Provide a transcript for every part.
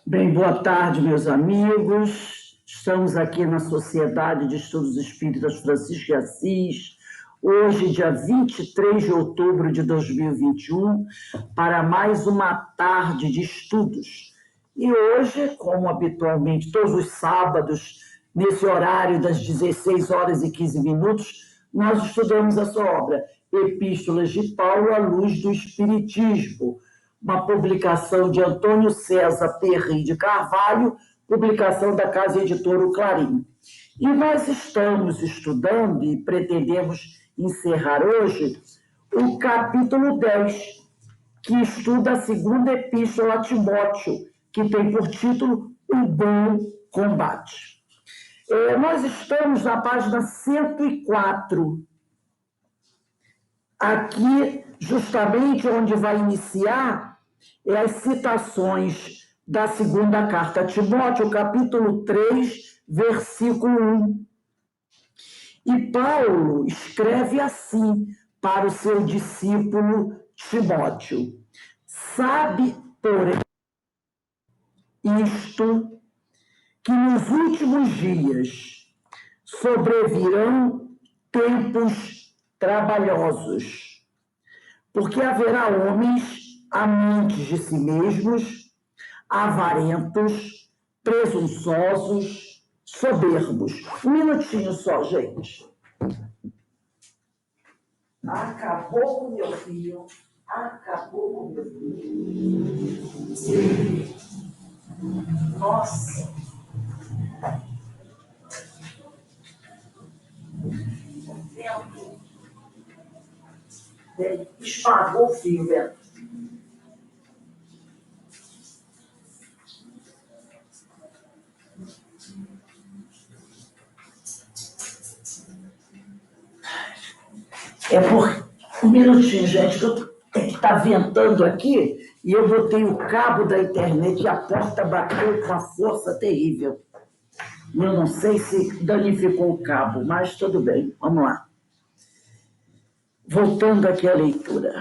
Bem, boa tarde, meus amigos. Estamos aqui na Sociedade de Estudos Espíritas Francisco de Assis, hoje, dia 23 de outubro de 2021, para mais uma tarde de estudos. E hoje, como habitualmente, todos os sábados, nesse horário das 16 horas e 15 minutos, nós estudamos a sua obra, Epístolas de Paulo à Luz do Espiritismo, uma publicação de Antônio César Perry de Carvalho, publicação da Casa Editora O Clarim. E nós estamos estudando e pretendemos encerrar hoje o capítulo 10, que estuda a segunda epístola a Timóteo, que tem por título O Bom Combate. Nós estamos na página 104, aqui justamente onde vai iniciar as citações da segunda carta a Timóteo, capítulo 3, versículo 1. E Paulo escreve assim para o seu discípulo Timóteo: sabe, porém, isto, que nos últimos dias sobrevirão tempos trabalhosos, porque haverá homens amantes de si mesmos, avarentos, presunçosos, soberbos. Um minutinho só, gente. Acabou com meu filho. Acabou com meu filho. Nossa. Espagou o fio, Beto. Um minutinho, gente, que está ventando aqui e eu botei o cabo da internet e a porta bateu com uma força terrível. Eu não sei se danificou o cabo, mas tudo bem, vamos lá. Voltando aqui à leitura.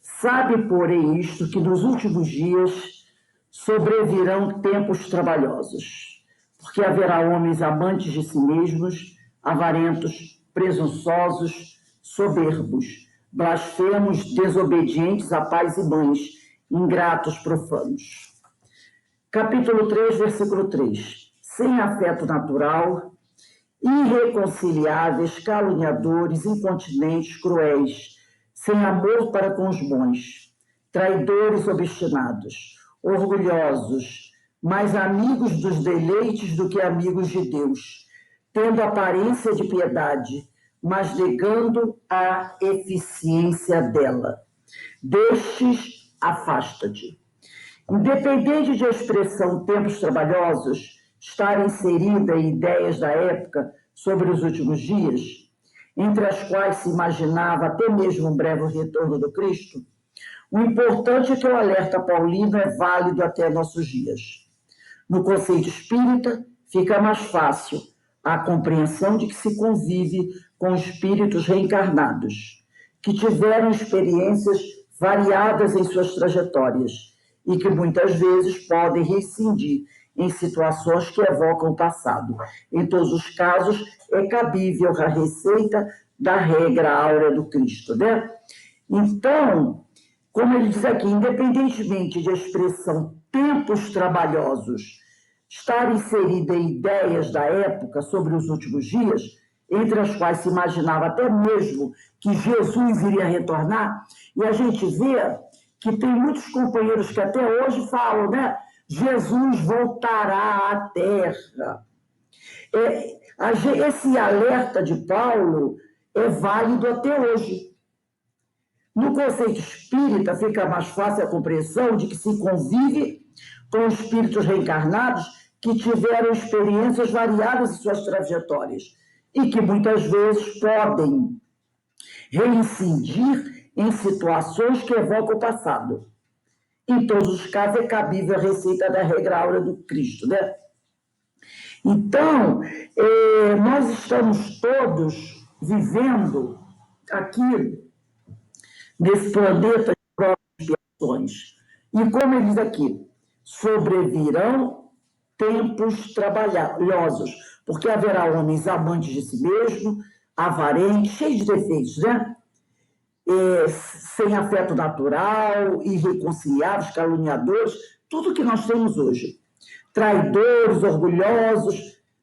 Sabe, porém, isto, que nos últimos dias sobrevirão tempos trabalhosos, porque haverá homens amantes de si mesmos, avarentos, presunçosos, soberbos, blasfemos, desobedientes a pais e mães, ingratos, profanos. Capítulo 3, versículo 3. Sem afeto natural, irreconciliáveis, caluniadores, incontinentes, cruéis, sem amor para com os bons, traidores obstinados, orgulhosos, mais amigos dos deleites do que amigos de Deus, tendo aparência de piedade, mas negando a eficiência dela. Destes, afasta-te. Independente de a expressão tempos trabalhosos estar inserida em ideias da época sobre os últimos dias, entre as quais se imaginava até mesmo um breve retorno do Cristo, o importante é que o alerta paulino é válido até nossos dias. No conceito espírita, fica mais fácil a compreensão de que se convive com espíritos reencarnados, que tiveram experiências variadas em suas trajetórias e que muitas vezes podem reincidir em situações que evocam o passado. Em todos os casos, é cabível a receita da regra áurea do Cristo, né? Então, como ele diz aqui, independentemente de a expressão tempos trabalhosos estar inserida em ideias da época sobre os últimos dias, entre as quais se imaginava até mesmo que Jesus iria retornar, e a gente vê que tem muitos companheiros que até hoje falam, né? Jesus voltará à Terra. Esse alerta de Paulo é válido até hoje. No conceito espírita, fica mais fácil a compreensão de que se convive com espíritos reencarnados que tiveram experiências variadas em suas trajetórias e que muitas vezes podem reincidir em situações que evocam o passado. Em todos os casos, é cabível a receita da regra áurea do Cristo, né? Então, nós estamos todos vivendo aqui nesse planeta de provas e expiações. E como ele diz aqui, sobrevirão tempos trabalhosos, porque haverá homens amantes de si mesmo, avarentos, cheios de defeitos, né? Sem afeto natural, irreconciliáveis, caluniadores, tudo que nós temos hoje. Traidores, orgulhosos,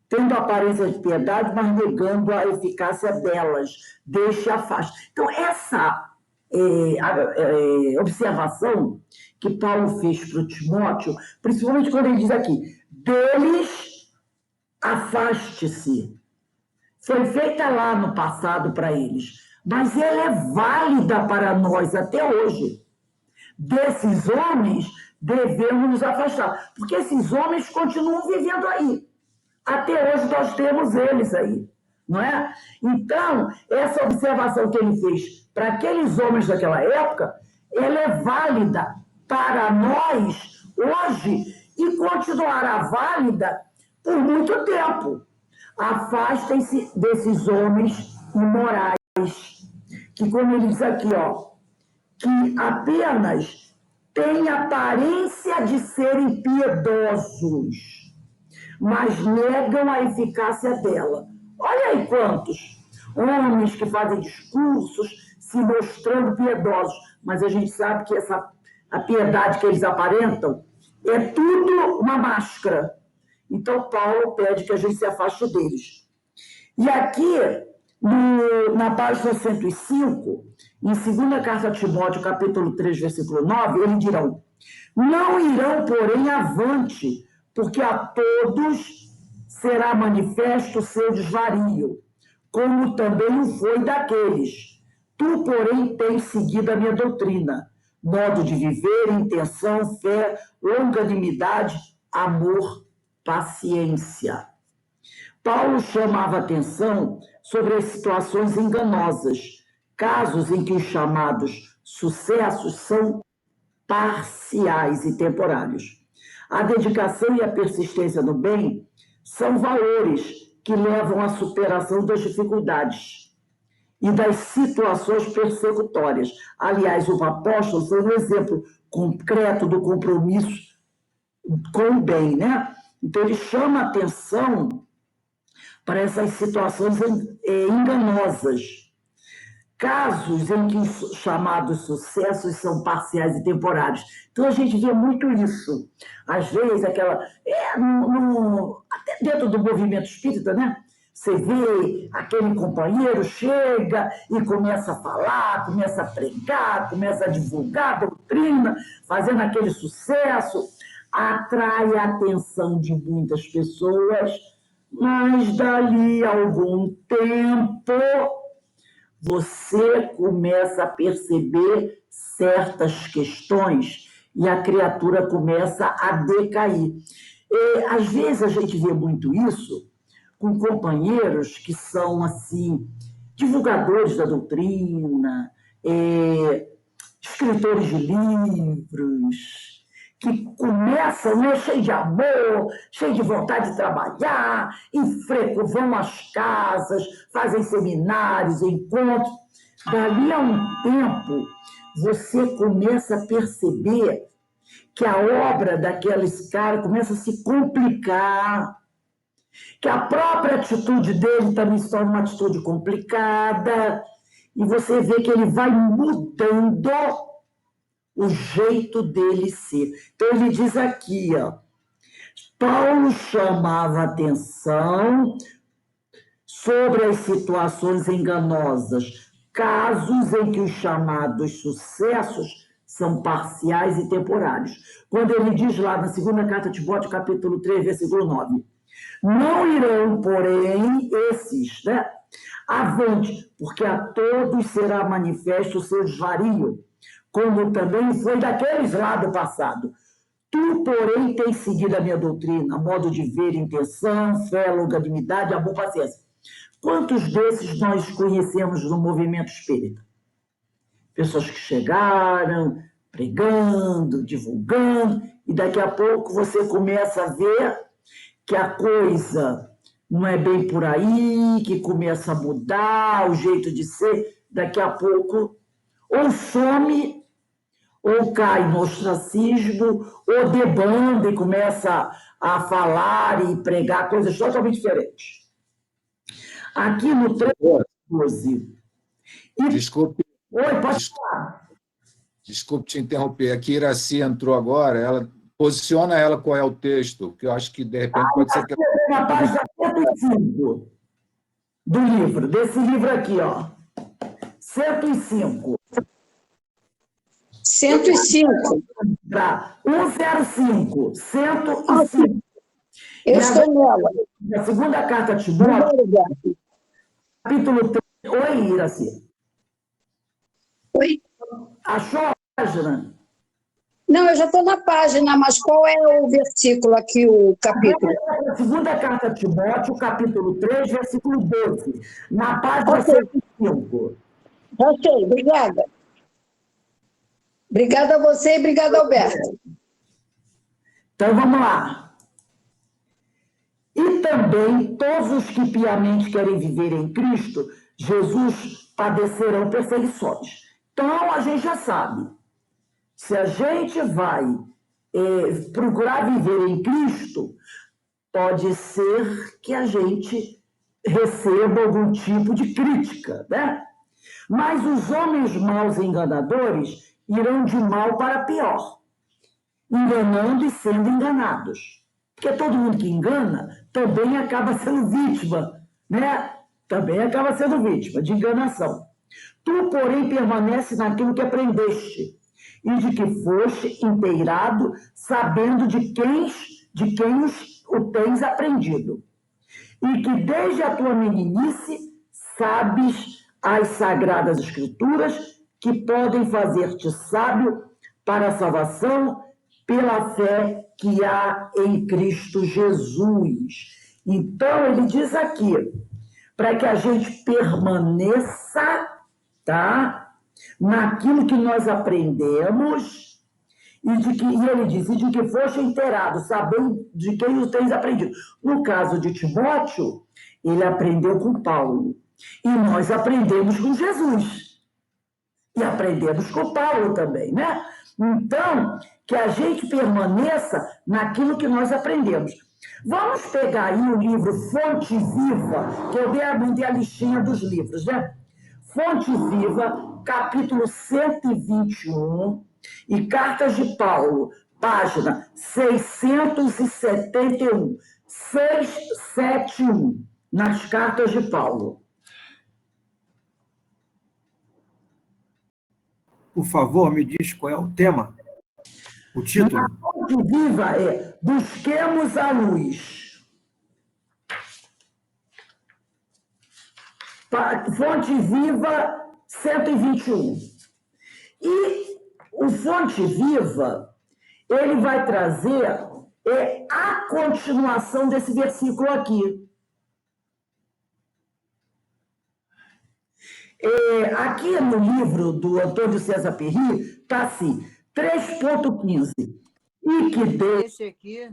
tendo aparência de piedade, mas negando a eficácia delas. Deixe afaste. Então, essa observação que Paulo fez para o Timóteo, principalmente quando ele diz aqui, deles afaste-se. Foi feita lá no passado para eles, mas ela é válida para nós até hoje. Desses homens, devemos nos afastar, porque esses homens continuam vivendo aí. Até hoje nós temos eles aí, não é? Então, essa observação que ele fez para aqueles homens daquela época, ela é válida para nós hoje e continuará válida por muito tempo. Afastem-se desses homens imorais, que, como ele diz aqui, que apenas têm aparência de serem piedosos, mas negam a eficácia dela. Olha aí quantos homens que fazem discursos se mostrando piedosos, mas a gente sabe que a piedade que eles aparentam é tudo uma máscara. Então, Paulo pede que a gente se afaste deles. E aqui, na página 105, em 2 Carta a Timóteo, capítulo 3, versículo 9, ele dirão, não irão, porém, avante, porque a todos será manifesto o seu desvario, como também o foi daqueles. Tu, porém, tens seguido a minha doutrina, modo de viver, intenção, fé, longanimidade, amor, paciência. Paulo chamava atenção sobre as situações enganosas, casos em que os chamados sucessos são parciais e temporários. A dedicação e a persistência no bem são valores que levam à superação das dificuldades e das situações persecutórias. Aliás, os apóstolos são um exemplo concreto do compromisso com o bem, né? Então, ele chama atenção para essas situações enganosas. Casos em que os chamados sucessos são parciais e temporários. Então, a gente vê muito isso. Às vezes, até dentro do movimento espírita, né? Você vê aquele companheiro chega e começa a falar, começa a pregar, começa a divulgar a doutrina, fazendo aquele sucesso, atrai a atenção de muitas pessoas, mas dali a algum tempo você começa a perceber certas questões e a criatura começa a decair. Às vezes a gente vê muito isso com companheiros que são, assim, divulgadores da doutrina, escritores de livros, que começam, né, cheio de amor, cheio de vontade de trabalhar, vão às casas, fazem seminários, encontros. Dali a um tempo, você começa a perceber que a obra daqueles caras começa a se complicar, que a própria atitude dele também se torna uma atitude complicada, e você vê que ele vai mudando o jeito dele ser. Então, ele diz aqui, Paulo chamava atenção sobre as situações enganosas, casos em que os chamados sucessos são parciais e temporários. Quando ele diz lá na 2ª Carta a Timóteo, capítulo 3, versículo 9, não irão, porém, esses, né, avante, porque a todos será manifesto o seu desvario, como também foi daqueles lá do passado. Tu, porém, tens seguido a minha doutrina, modo de ver, intenção, fé, longanimidade, amor, paciência. Quantos desses nós conhecemos no movimento espírita? Pessoas que chegaram, pregando, divulgando, e daqui a pouco você começa a ver que a coisa não é bem por aí, que começa a mudar o jeito de ser, daqui a pouco ou some ou cai no ostracismo, ou debanda e começa a falar e pregar coisas totalmente diferentes. Aqui no 3:12. Desculpe. Oi, pode falar. Desculpe te interromper. Aqui Iraci entrou agora. Posiciona ela qual é o texto, que eu acho que, de repente, pode ser que... Na página 105 do livro, desse livro aqui, ó. 105. 105. 105. 105. Eu estou nela. Na segunda carta a Timóteo, capítulo 3. Oi, Iraci. Oi? Achou a página? Não, eu já estou na página, mas qual é o versículo aqui, o capítulo? Na segunda carta a Timóteo, capítulo 3, versículo 12. Na página Ok. 105. Ok, obrigada. Obrigada a você e obrigada, Alberto. Então, vamos lá. E também todos os que piamente querem viver em Cristo, Jesus, padecerão perseguições. Então, a gente já sabe. Se a gente vai procurar viver em Cristo, pode ser que a gente receba algum tipo de crítica, né? Mas os homens maus e enganadores irão de mal para pior, enganando e sendo enganados. Porque todo mundo que engana também acaba sendo vítima, né? Também acaba sendo vítima de enganação. Tu, porém, permanece naquilo que aprendeste, e de que foste inteirado, sabendo de quem o tens aprendido. E que desde a tua meninice sabes as sagradas escrituras, que podem fazer-te sábio para a salvação pela fé que há em Cristo Jesus. Então, ele diz aqui, para que a gente permaneça, tá? Naquilo que nós aprendemos, e ele diz, e de que foste inteirado, sabendo de quem o tens aprendido. No caso de Timóteo, ele aprendeu com Paulo. E nós aprendemos com Jesus. E aprendemos com Paulo também, né? Então, que a gente permaneça naquilo que nós aprendemos. Vamos pegar aí o livro Fonte Viva, que eu dei a listinha dos livros, né? Fonte Viva, capítulo 121, e Cartas de Paulo, página 671, 671, nas Cartas de Paulo. Por favor, me diz qual é o tema, o título. A Fonte Viva é Busquemos a Luz. Fonte Viva 121. E o Fonte Viva, ele vai trazer a continuação desse versículo aqui. Aqui no livro do Antônio César Perry, está assim, 3.15. E que Deus... Esse aqui,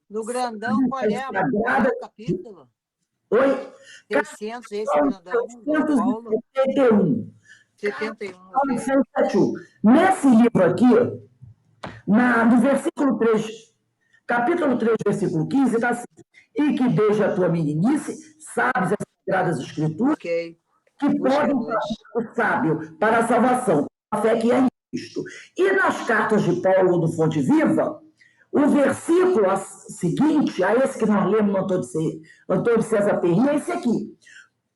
no grandão, qual é o capítulo? Oi? 600, esse grandão, do Paulo. 71. 71. 671. Nesse livro aqui, no versículo 3, capítulo 3, versículo 15, está assim, e que desde a tua meninice sabes as sagradas escrituras, Ok. que podem fazer o sábio para a salvação, a fé que é em Cristo. E nas cartas de Paulo do Fonte Viva, o versículo seguinte, a esse que nós lemos no Antônio César Perry, é esse aqui.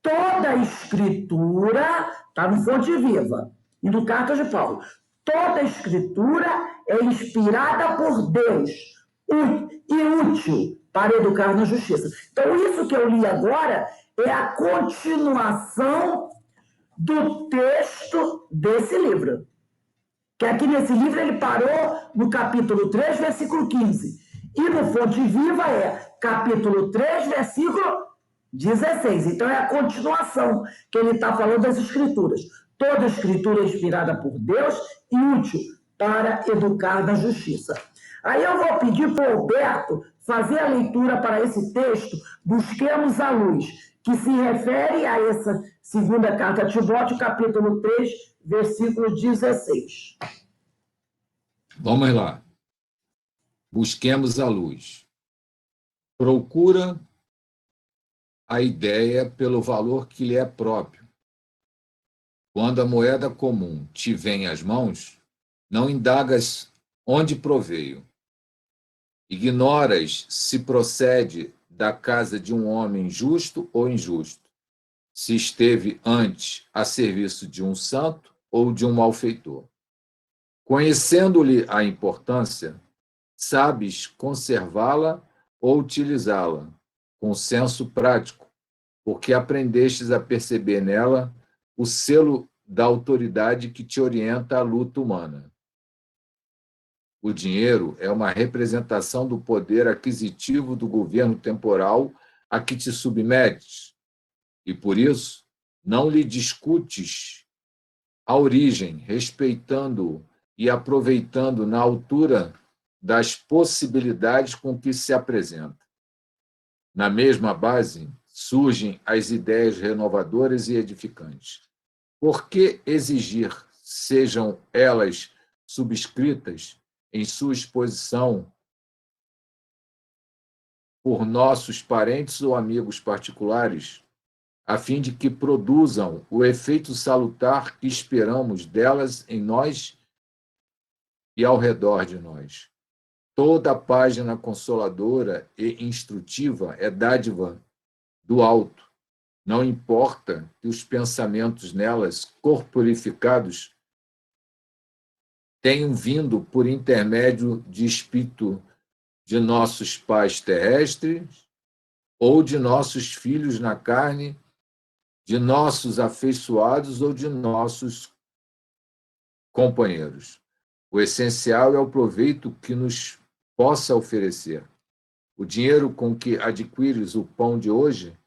Toda a escritura, está no Fonte Viva, e no Cartas de Paulo, toda a escritura é inspirada por Deus e útil para educar na justiça. Então, isso que eu li agora é a continuação do texto desse livro. Que aqui nesse livro ele parou no capítulo 3, versículo 15. E no Fonte Viva é capítulo 3, versículo 16. Então é a continuação que ele está falando das escrituras. Toda escritura é inspirada por Deus e útil para educar na justiça. Aí eu vou pedir para o Alberto fazer a leitura para esse texto, Busquemos a Luz, que se refere a essa segunda carta a Timóteo, capítulo 3, versículo 16. Vamos lá. Busquemos a luz. Procura a ideia pelo valor que lhe é próprio. Quando a moeda comum te vem às mãos, não indagas onde proveio. Ignoras se procede da casa de um homem justo ou injusto, se esteve antes a serviço de um santo ou de um malfeitor. Conhecendo-lhe a importância, sabes conservá-la ou utilizá-la com senso prático, porque aprendestes a perceber nela o selo da autoridade que te orienta à luta humana. O dinheiro é uma representação do poder aquisitivo do governo temporal a que te submetes, e por isso não lhe discutes a origem, respeitando-o e aproveitando na altura das possibilidades com que se apresenta. Na mesma base, surgem as ideias renovadoras e edificantes. Por que exigir sejam elas subscritas em sua exposição por nossos parentes ou amigos particulares, a fim de que produzam o efeito salutar que esperamos delas em nós e ao redor de nós? Toda página consoladora e instrutiva é dádiva do alto. Não importa que os pensamentos nelas corporificados tenham vindo por intermédio de espírito de nossos pais terrestres ou de nossos filhos na carne, de nossos afeiçoados ou de nossos companheiros. O essencial é o proveito que nos possa oferecer. O dinheiro com que adquires o pão de hoje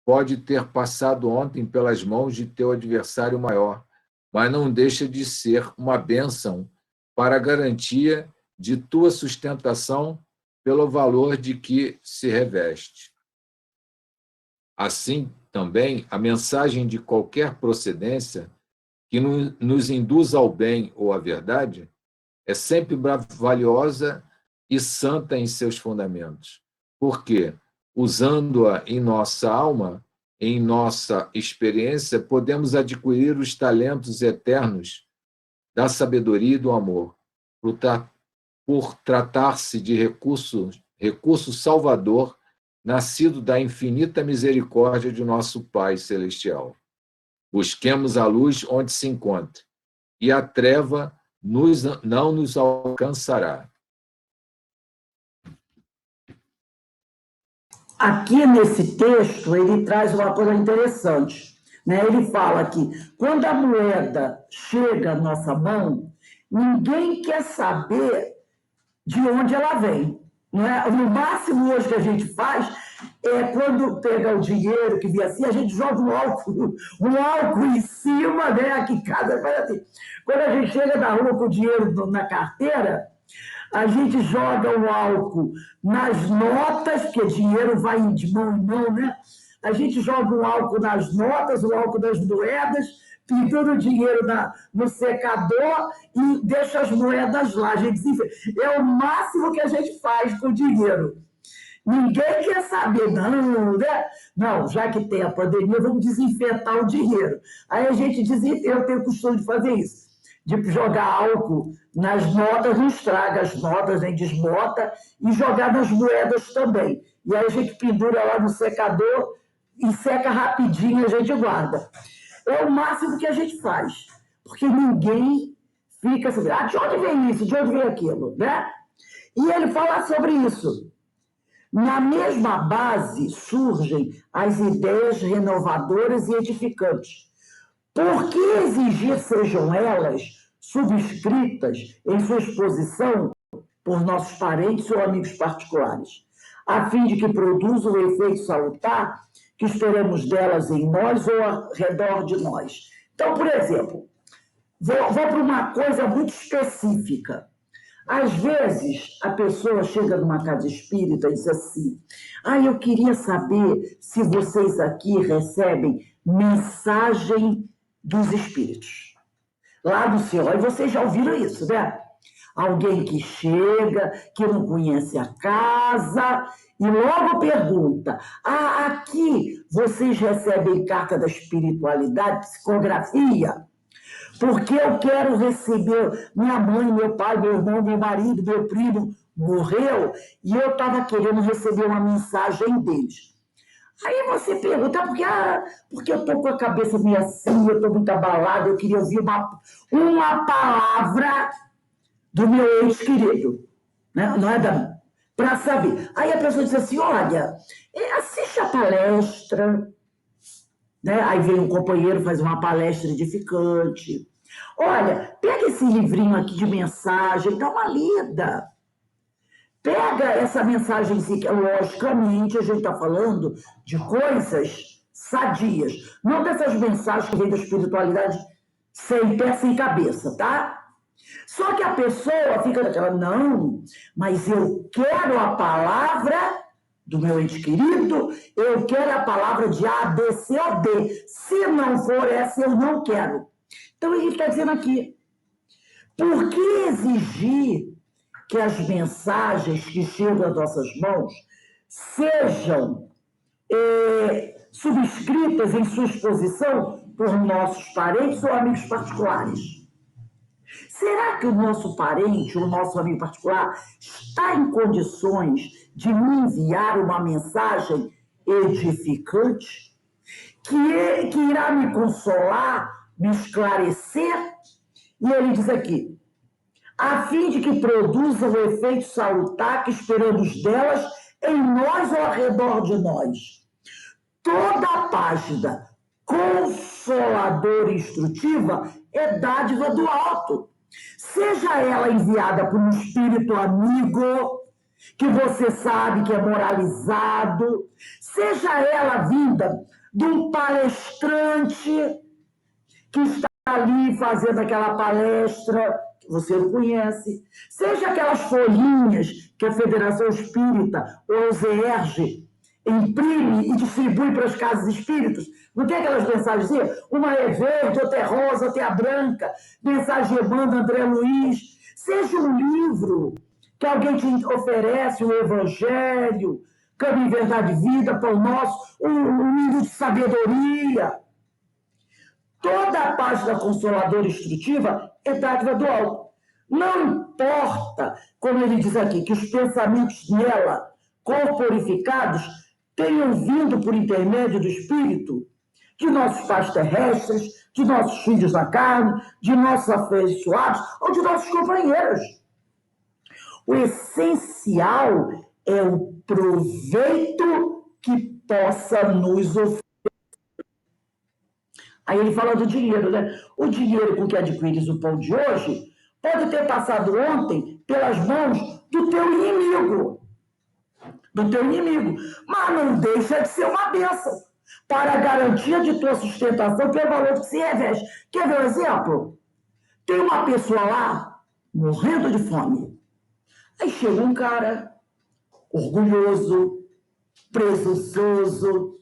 pode ter passado ontem pelas mãos de teu adversário maior, mas não deixa de ser uma bênção para a garantia de tua sustentação pelo valor de que se reveste. Assim, também, a mensagem de qualquer procedência que nos induz ao bem ou à verdade é sempre valiosa e santa em seus fundamentos, porque, usando-a em nossa alma, em nossa experiência, podemos adquirir os talentos eternos da sabedoria e do amor, por tratar-se de recurso salvador, nascido da infinita misericórdia de nosso Pai Celestial. Busquemos a luz onde se encontre, e a treva não nos alcançará. Aqui nesse texto, ele traz uma coisa interessante, né? Ele fala que quando a moeda chega à nossa mão, ninguém quer saber de onde ela vem. Não é? No máximo hoje que a gente faz é quando pega o dinheiro que vem assim, a gente joga um álcool em cima, né? Aqui em casa faz assim. Quando a gente chega na rua com o dinheiro na carteira, a gente joga o álcool nas notas, porque dinheiro vai de mão em mão, né? A gente joga o álcool nas notas, o álcool nas moedas, pintando o dinheiro no secador e deixa as moedas lá. A gente é o máximo que a gente faz com o dinheiro. Ninguém quer saber, não, né? Não, já que tem a pandemia, vamos desinfetar o dinheiro. Aí a gente eu tenho o costume de fazer isso, de jogar álcool nas notas, não estraga as notas, nem desbota, e jogar nas moedas também. E aí a gente pendura lá no secador e seca rapidinho, a gente guarda. É o máximo que a gente faz, porque ninguém fica assim, de onde vem isso, de onde vem aquilo, né? E ele fala sobre isso. Na mesma base surgem as ideias renovadoras e edificantes. Por que exigir sejam elas subscritas em sua exposição por nossos parentes ou amigos particulares, a fim de que produzam o efeito salutar que esperamos delas em nós ou ao redor de nós? Então, por exemplo, vou para uma coisa muito específica. Às vezes, a pessoa chega numa casa espírita e diz assim, eu queria saber se vocês aqui recebem mensagem dos espíritos lá do céu. Aí vocês já ouviram isso, né? alguém que chega, que não conhece a casa, e logo pergunta: aqui vocês recebem carta da espiritualidade, psicografia? Porque eu quero receber, minha mãe, meu pai, meu irmão, meu marido, meu primo morreu, e eu estava querendo receber uma mensagem deles. Aí você pergunta, porque eu estou com a cabeça meio assim, eu estou muito abalada, eu queria ouvir uma palavra do meu ex-querido, né? Não é para saber. Aí a pessoa diz assim, olha, assiste a palestra, né? Aí vem um companheiro, faz uma palestra edificante. Olha, pega esse livrinho aqui de mensagem, dá uma lida. Pega essa mensagem, que logicamente a gente está falando de coisas sadias, não dessas mensagens que vêm da espiritualidade sem pé, sem cabeça, tá? Só que a pessoa fica naquela, não, mas eu quero a palavra do meu ente querido, eu quero a palavra de A, B, C ou D. Se não for essa, eu não quero. Então, ele está dizendo aqui, por que exigir que as mensagens que chegam às nossas mãos sejam subscritas em sua exposição por nossos parentes ou amigos particulares? Será que o nosso parente ou nosso amigo particular está em condições de me enviar uma mensagem edificante que irá me consolar, me esclarecer? E ele diz aqui, a fim de que produza o efeito salutar que esperamos delas em nós ou ao redor de nós. Toda a página consoladora e instrutiva é dádiva do alto. Seja ela enviada por um espírito amigo, que você sabe que é moralizado, seja ela vinda de um palestrante que está ali fazendo aquela palestra que você não conhece, seja aquelas folhinhas que a Federação Espírita ou o ZERJ imprime e distribui para as casas espíritas. Não tem aquelas mensagens assim? Uma é verde, outra é rosa, outra é branca. Mensagem Emmanuel, André Luiz. Seja um livro que alguém te oferece, o Evangelho, Caminho, Verdade e Vida, Pão Nosso, um livro de sabedoria. Toda a página consoladora e instrutiva é dádiva do alto. Não importa, como ele diz aqui, que os pensamentos nela, corporificados, tenham vindo por intermédio do Espírito, de nossos pais terrestres, de nossos filhos na carne, de nossos afeiçoados ou de nossos companheiros. O essencial é o proveito que possa nos oferecer. Aí ele fala do dinheiro, né? O dinheiro com que adquires o pão de hoje pode ter passado ontem pelas mãos do teu inimigo. Mas não deixa de ser uma bênção para a garantia de tua sustentação pelo valor que se reveste. Quer ver um exemplo? Tem uma pessoa lá morrendo de fome. Aí chega um cara orgulhoso, presunçoso,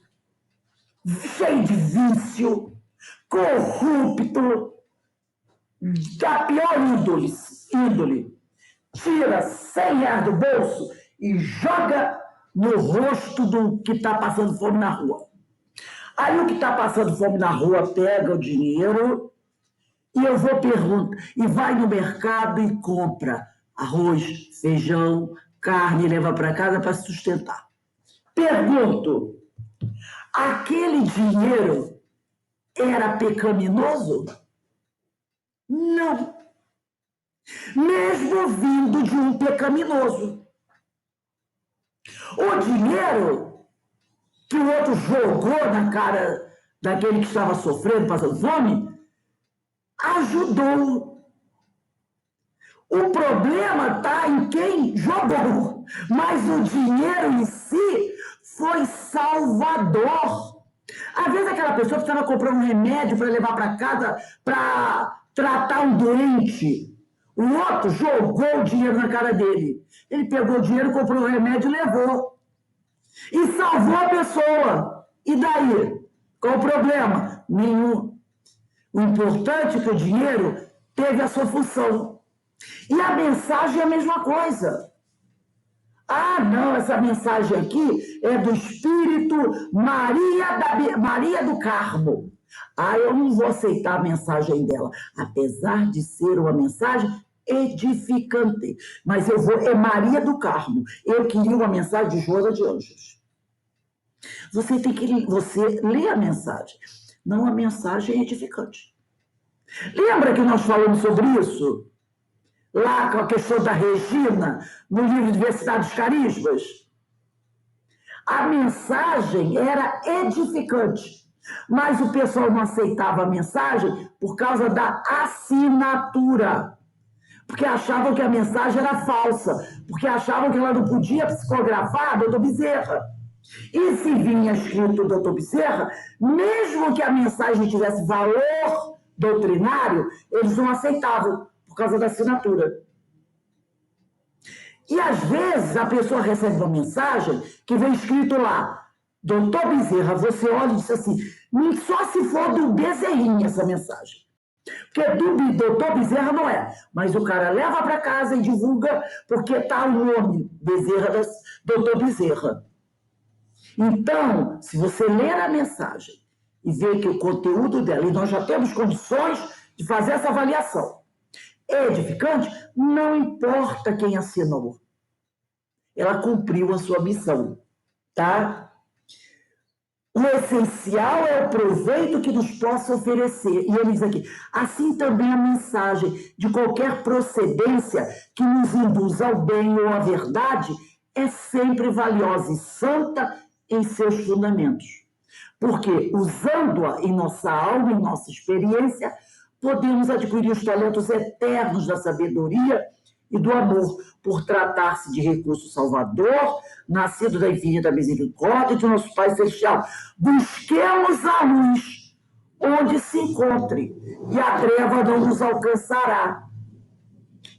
cheio de vício, corrupto, da pior índole, tira 100 reais do bolso e joga no rosto do que está passando fome na rua. Aí o que está passando fome na rua pega o dinheiro e eu vou perguntar, e vai no mercado e compra arroz, feijão, carne e leva para casa para se sustentar. Pergunto, aquele dinheiro era pecaminoso? Não. Mesmo vindo de um pecaminoso. O dinheiro que o outro jogou na cara daquele que estava sofrendo, passando fome, ajudou. O problema está em quem jogou, mas o dinheiro em si foi salvador. Às vezes aquela pessoa precisava comprar um remédio para levar para casa para tratar um doente. O outro jogou o dinheiro na cara dele. Ele pegou o dinheiro, comprou o remédio e levou. E salvou a pessoa. E daí? Qual o problema? Nenhum. O importante é que o dinheiro teve a sua função. E a mensagem é a mesma coisa. Ah, não, essa mensagem aqui é do Espírito Maria do Carmo. Ah, eu não vou aceitar a mensagem dela, apesar de ser uma mensagem edificante. Mas eu vou, é Maria do Carmo. Eu queria uma mensagem de Joana de Anjos. Você lê a mensagem, não a mensagem edificante. Lembra que nós falamos sobre isso? Lá com a questão da Regina, no livro Diversidade dos Carismas. A mensagem era edificante, mas o pessoal não aceitava a mensagem por causa da assinatura. Porque achavam que a mensagem era falsa, porque achavam que ela não podia psicografar Dr. Bezerra. E se vinha escrito Dr. Bezerra, mesmo que a mensagem tivesse valor doutrinário, eles não aceitavam, por causa da assinatura. E às vezes a pessoa recebe uma mensagem que vem escrito lá, Dr. Bezerra, você olha e diz assim, só se for do Bezerrinha essa mensagem. Porque do Dr. Bezerra não é, mas o cara leva para casa e divulga porque está o nome Bezerra, Dr. Bezerra. Então, se você ler a mensagem e ver que o conteúdo dela, e nós já temos condições de fazer essa avaliação, é edificante, não importa quem assinou. Ela cumpriu a sua missão, tá? O essencial é o proveito que nos possa oferecer. E ele diz aqui, assim também a mensagem de qualquer procedência que nos induza ao bem ou à verdade é sempre valiosa e santa em seus fundamentos. Porque, usando-a em nossa alma, em nossa experiência, podemos adquirir os talentos eternos da sabedoria e do amor, por tratar-se de recurso salvador, nascido da infinita misericórdia de nosso Pai Celestial. Busquemos a luz onde se encontre, e a treva não nos alcançará.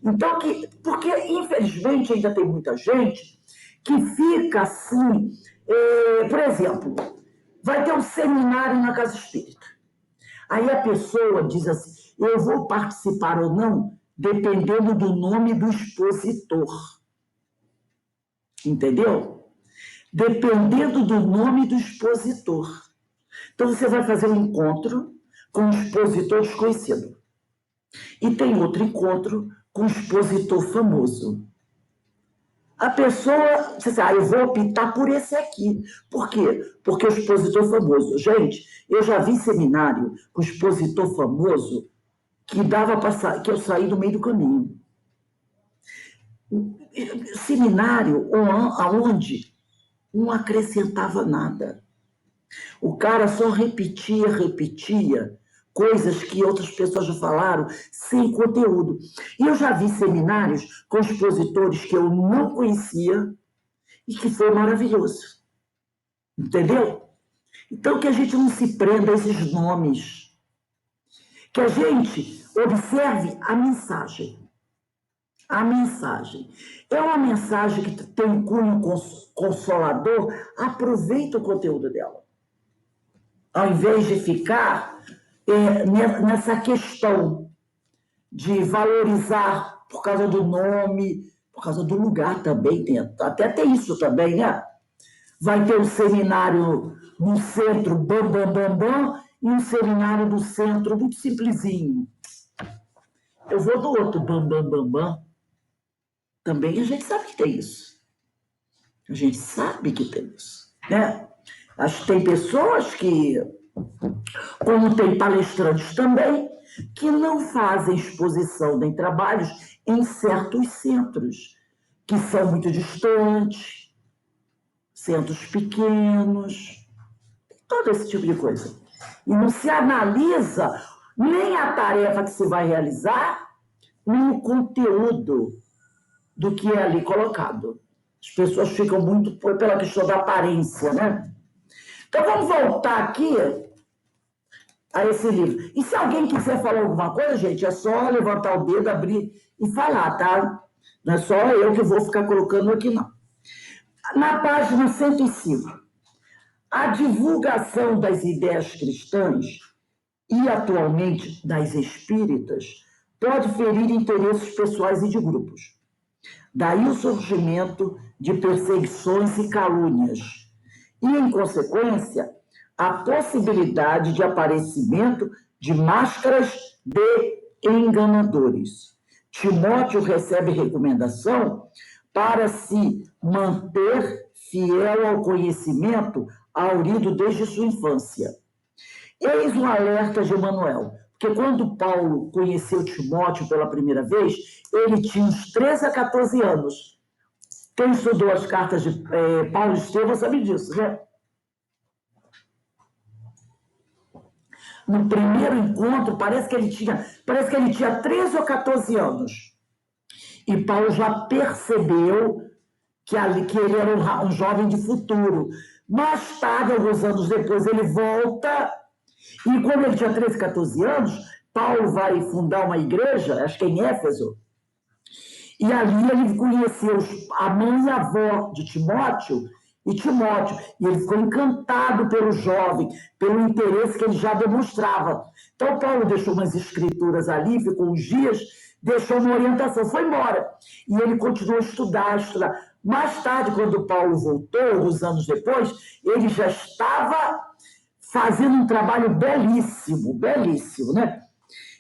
Então, porque infelizmente ainda tem muita gente que fica assim, por exemplo, vai ter um seminário na Casa Espírita. Aí a pessoa diz assim, eu vou participar ou não, dependendo do nome do expositor. Entendeu? Dependendo do nome do expositor. Então, você vai fazer um encontro com um expositor desconhecido. E tem outro encontro com um expositor famoso. A pessoa diz assim, eu vou optar por esse aqui. Por quê? Porque o expositor famoso. Gente, eu já vi seminário com expositor famoso que dava para que eu saí do meio do caminho. Seminário onde não acrescentava nada. O cara só repetia coisas que outras pessoas já falaram sem conteúdo. E eu já vi seminários com expositores que eu não conhecia e que foi maravilhoso. Entendeu? Então, que a gente não se prenda a esses nomes. Que a gente observe a mensagem. A mensagem. É uma mensagem que tem um cunho consolador, aproveita o conteúdo dela. Ao invés de ficar nessa questão de valorizar por causa do nome, por causa do lugar também, até tem isso também, né? Vai ter um seminário no centro, bam, bam, bam, bam, e um seminário no centro muito simplesinho. Eu vou do outro, bam, bam, bam, bam. Também a gente sabe que tem isso. A gente sabe que tem isso, né? Acho que tem pessoas que, como tem palestrantes também, que não fazem exposição nem trabalhos em certos centros, que são muito distantes, centros pequenos, todo esse tipo de coisa. E não se analisa nem a tarefa que se vai realizar, nem o conteúdo do que é ali colocado. As pessoas ficam muito pela questão da aparência, né? Então, vamos voltar aqui a esse livro. E se alguém quiser falar alguma coisa, gente, é só levantar o dedo, abrir e falar, tá? Não é só eu que vou ficar colocando aqui, não. Na página 105, a divulgação das ideias cristãs e, atualmente, das espíritas pode ferir interesses pessoais e de grupos. Daí o surgimento de perseguições e calúnias. E, em consequência, a possibilidade de aparecimento de máscaras de enganadores. Timóteo recebe recomendação para se manter fiel ao conhecimento aurido desde sua infância. Eis um alerta de Emanuel, porque quando Paulo conheceu Timóteo pela primeira vez, ele tinha uns 13 a 14 anos. Quem estudou as cartas de Paulo e Estevão sabe disso, né? No primeiro encontro, parece que ele tinha 13 ou 14 anos. E Paulo já percebeu que ele era um jovem de futuro. Mais tarde, alguns anos depois, ele volta. E quando ele tinha 13, 14 anos, Paulo vai fundar uma igreja, acho que é em Éfeso. E ali ele conheceu a mãe e a avó de Timóteo. E ele ficou encantado pelo jovem, pelo interesse que ele já demonstrava. Então, Paulo deixou umas escrituras ali, ficou uns dias, deixou uma orientação, foi embora. E ele continuou a estudar. Mais tarde, quando Paulo voltou, alguns anos depois, ele já estava fazendo um trabalho belíssimo, né?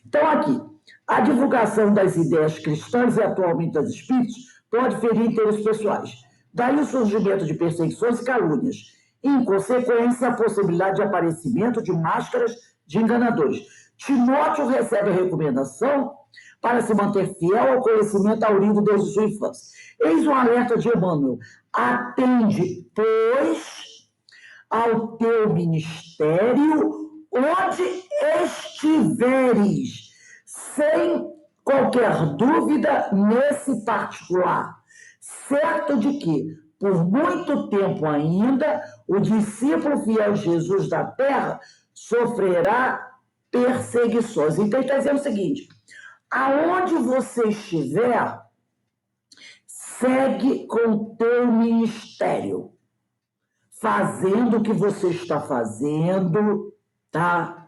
Então, aqui, a divulgação das ideias cristãs e atualmente das espíritos pode ferir interesses pessoais. Daí o surgimento de perseguições e calúnias. Em consequência, a possibilidade de aparecimento de máscaras de enganadores. Timóteo recebe a recomendação para se manter fiel ao conhecimento aurido desde sua infância. Eis um alerta de Emmanuel. Atende, pois, ao teu ministério onde estiveres, sem qualquer dúvida nesse particular, certo de que, por muito tempo ainda, o discípulo fiel de Jesus da terra sofrerá perseguições. Então, ele está dizendo o seguinte: aonde você estiver, segue com o teu ministério, fazendo o que você está fazendo, tá?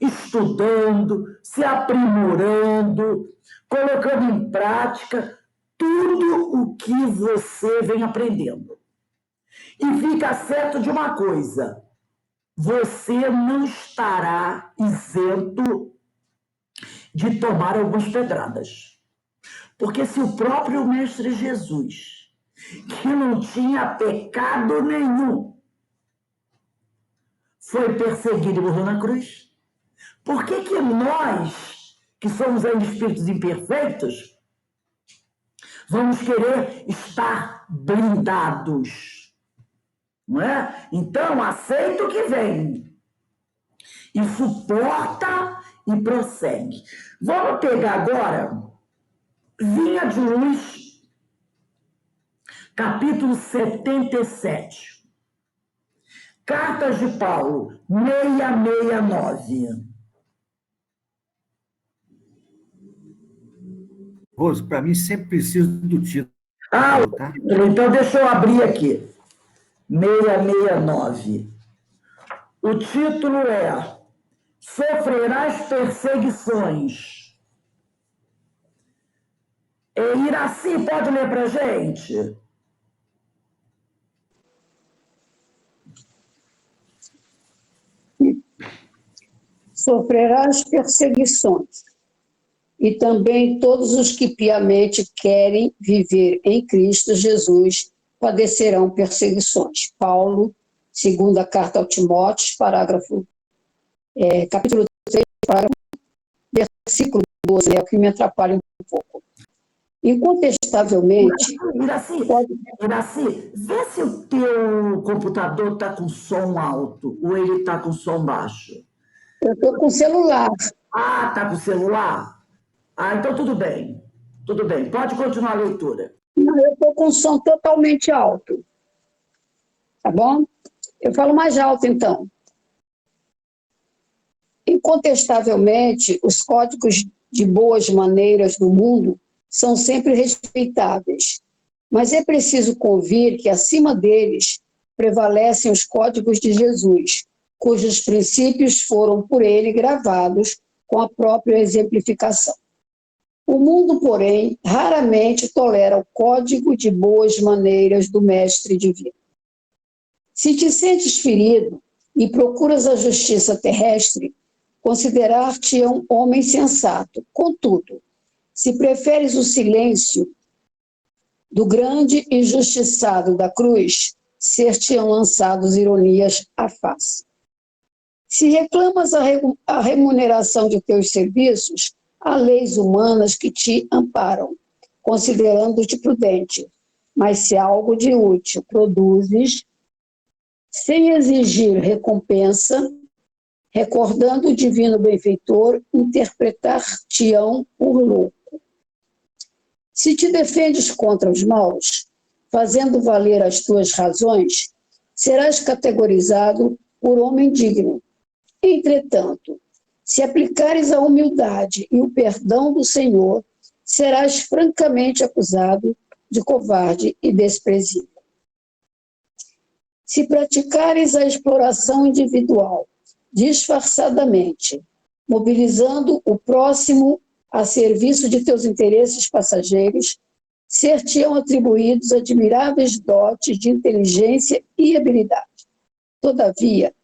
Estudando, se aprimorando, colocando em prática tudo o que você vem aprendendo. E fica certo de uma coisa: você não estará isento de tomar algumas pedradas. Porque se o próprio Mestre Jesus, que não tinha pecado nenhum, foi perseguido e morreu na cruz, por que nós, que somos ainda espíritos imperfeitos, vamos querer estar blindados? Não é? Então, aceita o que vem e suporta e prossegue. Vamos pegar agora Vinha de Luz, capítulo 77. Cartas de Paulo, 669. Rose, para mim sempre preciso do título. Ah, Tá? então deixa eu abrir aqui. 669. O título é Sofrerás Perseguições. Iraci, pode ler para a gente? Sofrerás perseguições, e também todos os que piamente querem viver em Cristo Jesus padecerão perseguições. Paulo, segunda carta ao Timóteo, capítulo 3, parágrafo, versículo 12, é o que me atrapalha um pouco. Incontestavelmente... Iraci, vê se o teu computador está com som alto ou ele está com som baixo. Eu estou com celular. Ah, está com celular? Ah, então tudo bem. Tudo bem, pode continuar a leitura. Não, eu estou com som totalmente alto. Tá bom? Eu falo mais alto, então. Incontestavelmente, os códigos de boas maneiras do mundo são sempre respeitáveis, mas é preciso convir que, acima deles, prevalecem os códigos de Jesus, cujos princípios foram por ele gravados com a própria exemplificação. O mundo, porém, raramente tolera o código de boas maneiras do Mestre Divino. Se te sentes ferido e procuras a justiça terrestre, considerar-te um homem sensato. Contudo, se preferes o silêncio do grande injustiçado da cruz, ser-te-ão lançados ironias à face. Se reclamas a remuneração de teus serviços, há leis humanas que te amparam, considerando-te prudente. Mas se algo de útil produzes, sem exigir recompensa, recordando o divino benfeitor, interpretar-te-ão por louco. Se te defendes contra os maus, fazendo valer as tuas razões, serás categorizado por homem digno. Entretanto, se aplicares a humildade e o perdão do Senhor, serás francamente acusado de covarde e desprezível. Se praticares a exploração individual, disfarçadamente, mobilizando o próximo a serviço de teus interesses passageiros, ser-te-ão atribuídos admiráveis dotes de inteligência e habilidade. Todavia,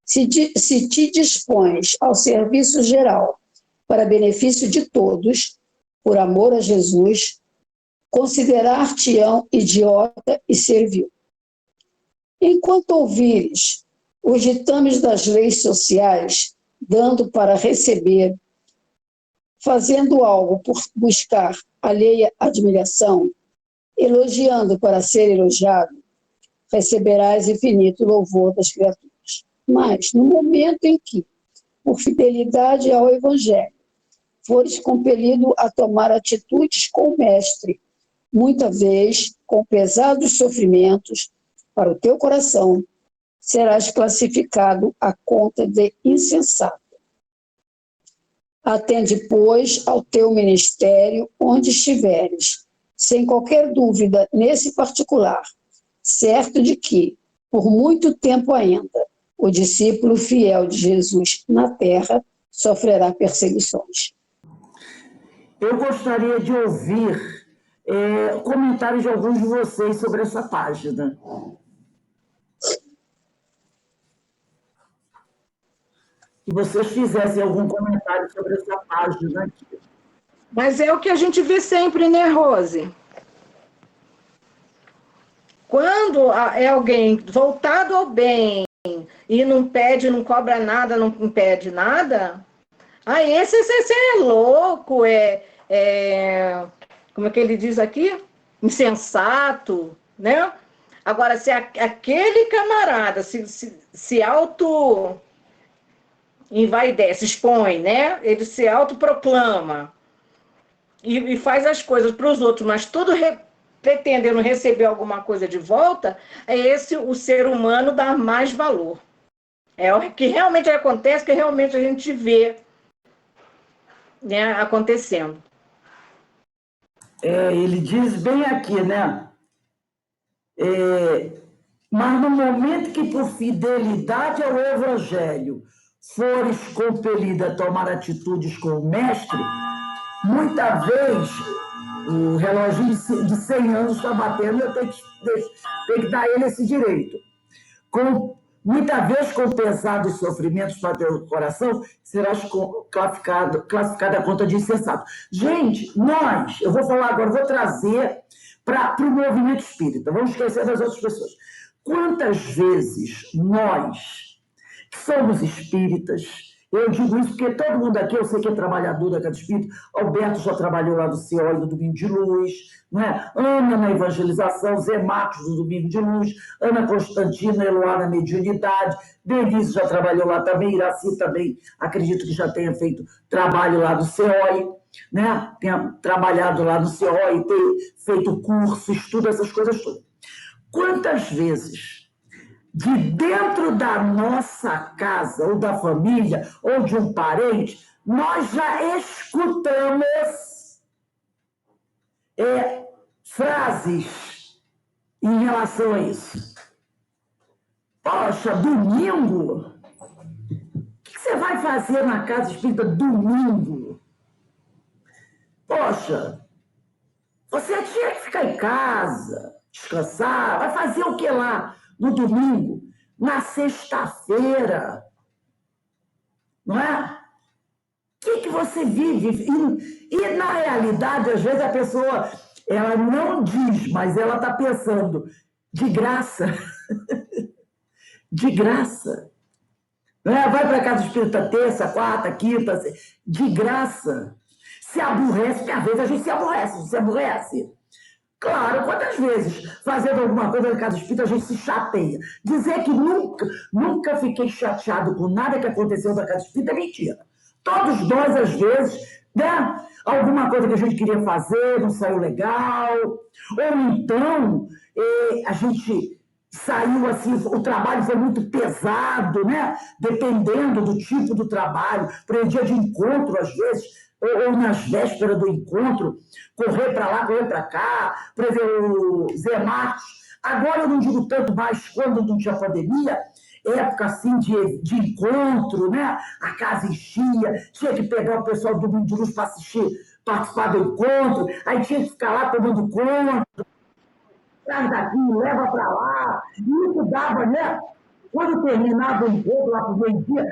se te dispões ao serviço geral para benefício de todos, por amor a Jesus, considerar-te-ão idiota e servil. Enquanto ouvires os ditames das leis sociais, dando para receber, fazendo algo por buscar alheia admiração, elogiando para ser elogiado, receberás infinito louvor das criaturas. Mas, no momento em que, por fidelidade ao Evangelho, fores compelido a tomar atitudes com o Mestre, muita vez, com pesados sofrimentos para o teu coração, serás classificado à conta de insensato. Atende, pois, ao teu ministério onde estiveres, sem qualquer dúvida nesse particular, certo de que, por muito tempo ainda, o discípulo fiel de Jesus na terra sofrerá perseguições. Eu gostaria de ouvir comentários de alguns de vocês sobre essa página. Que vocês fizessem algum comentário sobre essa página aqui. Mas é o que a gente vê sempre, né, Rose? Quando é alguém voltado ao bem e não pede, não cobra nada, não impede nada, aí esse é louco, como é que ele diz aqui? Insensato, né? Agora, se aquele camarada se auto envaidece, expõe, né? Ele se autoproclama e faz as coisas para os outros, mas tudo pretendendo receber alguma coisa de volta, é esse o ser humano dar mais valor. É o que realmente acontece, que realmente a gente vê, né, acontecendo. Ele diz bem aqui, né? Mas no momento que por fidelidade ao Evangelho fores compelido a tomar atitudes com o Mestre, muita vez o reloginho de 100 anos está batendo, eu tenho que dar ele esse direito. Muita vez com pesados sofrimentos para teu coração, serás classificado à conta de insensato. Gente, eu vou falar agora, vou trazer para o movimento espírita, vamos esquecer das outras pessoas. Quantas vezes nós, que somos espíritas, eu digo isso porque todo mundo aqui, eu sei que é trabalhador da Casa Espírita, Alberto já trabalhou lá no CEO e no Domingo de Luz, né? Ana na evangelização, Zé Marcos no Domingo de Luz, Ana Constantina, Eloá na mediunidade, Denise já trabalhou lá também, Iraci também, acredito que já tenha feito trabalho lá no COI, né? Tenha trabalhado lá no COI, ter feito curso, estudo, essas coisas todas. Quantas vezes de dentro da nossa casa, ou da família, ou de um parente, nós já escutamos frases em relação a isso. Poxa, domingo? O que você vai fazer na casa espírita domingo? Poxa, você tinha que ficar em casa, descansar, vai fazer o que lá no domingo, na sexta-feira, não é? O que você vive? E, na realidade, às vezes a pessoa, ela não diz, mas ela está pensando, de graça, de graça. Não é? Vai para a casa espírita terça, quarta, quinta, de graça. Se aborrece, porque às vezes a gente se aborrece. Claro, quantas vezes, fazendo alguma coisa na casa espírita, a gente se chateia. Dizer que nunca fiquei chateado com nada que aconteceu na casa espírita é mentira. Todos nós, às vezes, né? Alguma coisa que a gente queria fazer, não saiu legal. Ou então, a gente saiu assim, o trabalho foi muito pesado, né? Dependendo do tipo do trabalho. Para o dia de encontro, às vezes, ou nas vésperas do encontro, correr para lá, correr para cá, para ver o Zé Marcos. Agora eu não digo tanto mais quando não tinha pandemia, época assim de encontro, né? A casa enchia, tinha que pegar o pessoal do Mundo de Luz para assistir, participar do encontro, aí tinha que ficar lá tomando conta, traz daqui, leva para lá, e isso dava, né? Quando terminava o encontro lá para o meio-dia,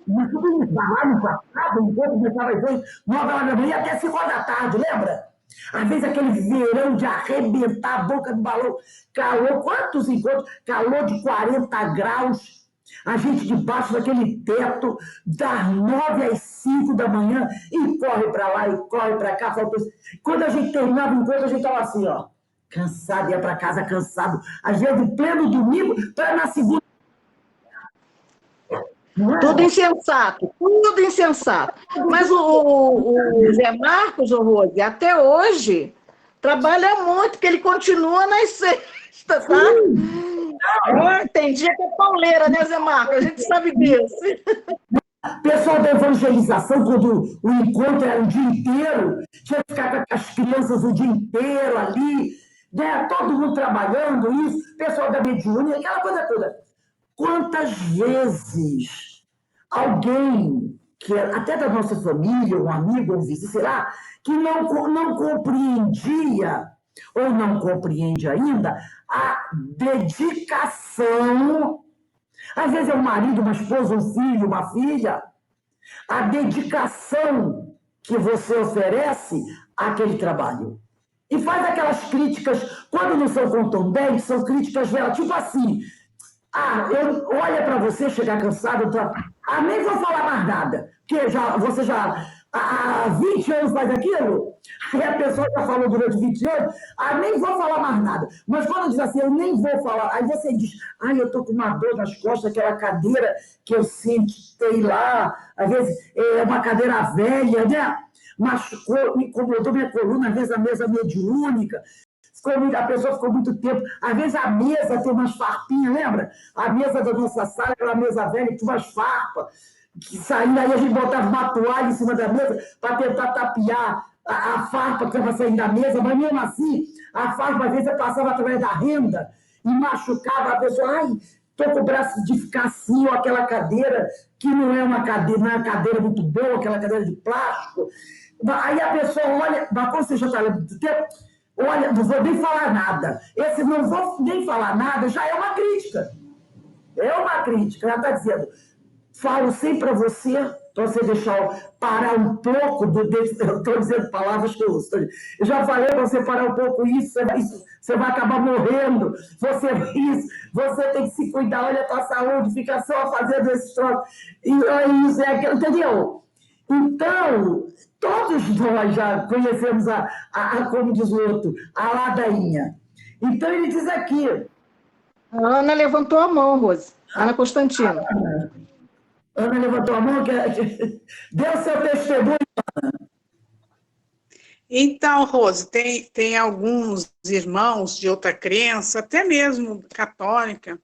mas tudo isso lá no passado, o encontro começava às 8, 9 horas da manhã até 5 horas da tarde, lembra? Às vezes aquele verão de arrebentar a boca do balão, calor, quantos encontros? Calor de 40 graus, a gente debaixo daquele teto, das 9 às 5 da manhã, e corre para lá, e corre para cá. Quando a gente terminava o encontro, a gente estava assim, ó, cansado, ia para casa cansado, às vezes em pleno domingo, para na segunda. Tudo insensato, tudo insensato. Mas o Zé Marcos, ô Rose, até hoje, trabalha muito, porque ele continua nas sextas, tá? Tem dia que é pauleira, né, Zé Marcos? A gente sabe disso. Pessoal da evangelização, quando o encontro era o dia inteiro, tinha que ficar com as crianças o dia inteiro ali, né? Todo mundo trabalhando, isso, pessoal da mediúnica, aquela coisa toda. Quantas vezes alguém, que até da nossa família, um amigo, um vizinho, sei lá, que não compreendia, ou não compreende ainda, a dedicação, às vezes é um marido, uma esposa, um filho, uma filha, a dedicação que você oferece àquele trabalho. E faz aquelas críticas, quando não são contundentes, são críticas tipo assim, olha para você chegar cansado, nem vou falar mais nada, porque você já há 20 anos faz aquilo, aí a pessoa já falou durante 20 anos, nem vou falar mais nada. Mas quando diz assim, eu nem vou falar, aí você diz, eu estou com uma dor nas costas, aquela cadeira que eu sentei lá, às vezes é uma cadeira velha, né? Machucou, me incomodou minha coluna, às vezes a mesa mediúnica, a pessoa ficou muito tempo. Às vezes a mesa tem umas farpinhas, lembra? A mesa da nossa sala, aquela mesa velha que tinha umas farpas, que saía, aí a gente botava uma toalha em cima da mesa para tentar tapear a farpa que estava saindo da mesa, mas mesmo assim, a farpa às vezes passava através da renda e machucava a pessoa. Estou com o braço de ficar assim, ou aquela cadeira, que não é uma cadeira muito boa, aquela cadeira de plástico. Aí a pessoa olha, mas quando você já está lendo muito tempo, olha, não vou nem falar nada. Esse não vou nem falar nada já é uma crítica. É uma crítica. Ela está dizendo, falo sempre para você deixar parar um pouco eu estou dizendo palavras que eu uso. Eu já falei para você parar um pouco isso, você vai acabar morrendo. Você tem que se cuidar, olha a tua saúde, fica só fazendo esses troços. Isso é aquilo, entendeu? Então, todos nós já conhecemos como diz o outro, a ladainha. Então, ele diz aqui... A Ana levantou a mão, Rose. Ana Constantino. Ana levantou a mão, deu seu testemunho. Então, Rose, tem alguns irmãos de outra crença, até mesmo católica,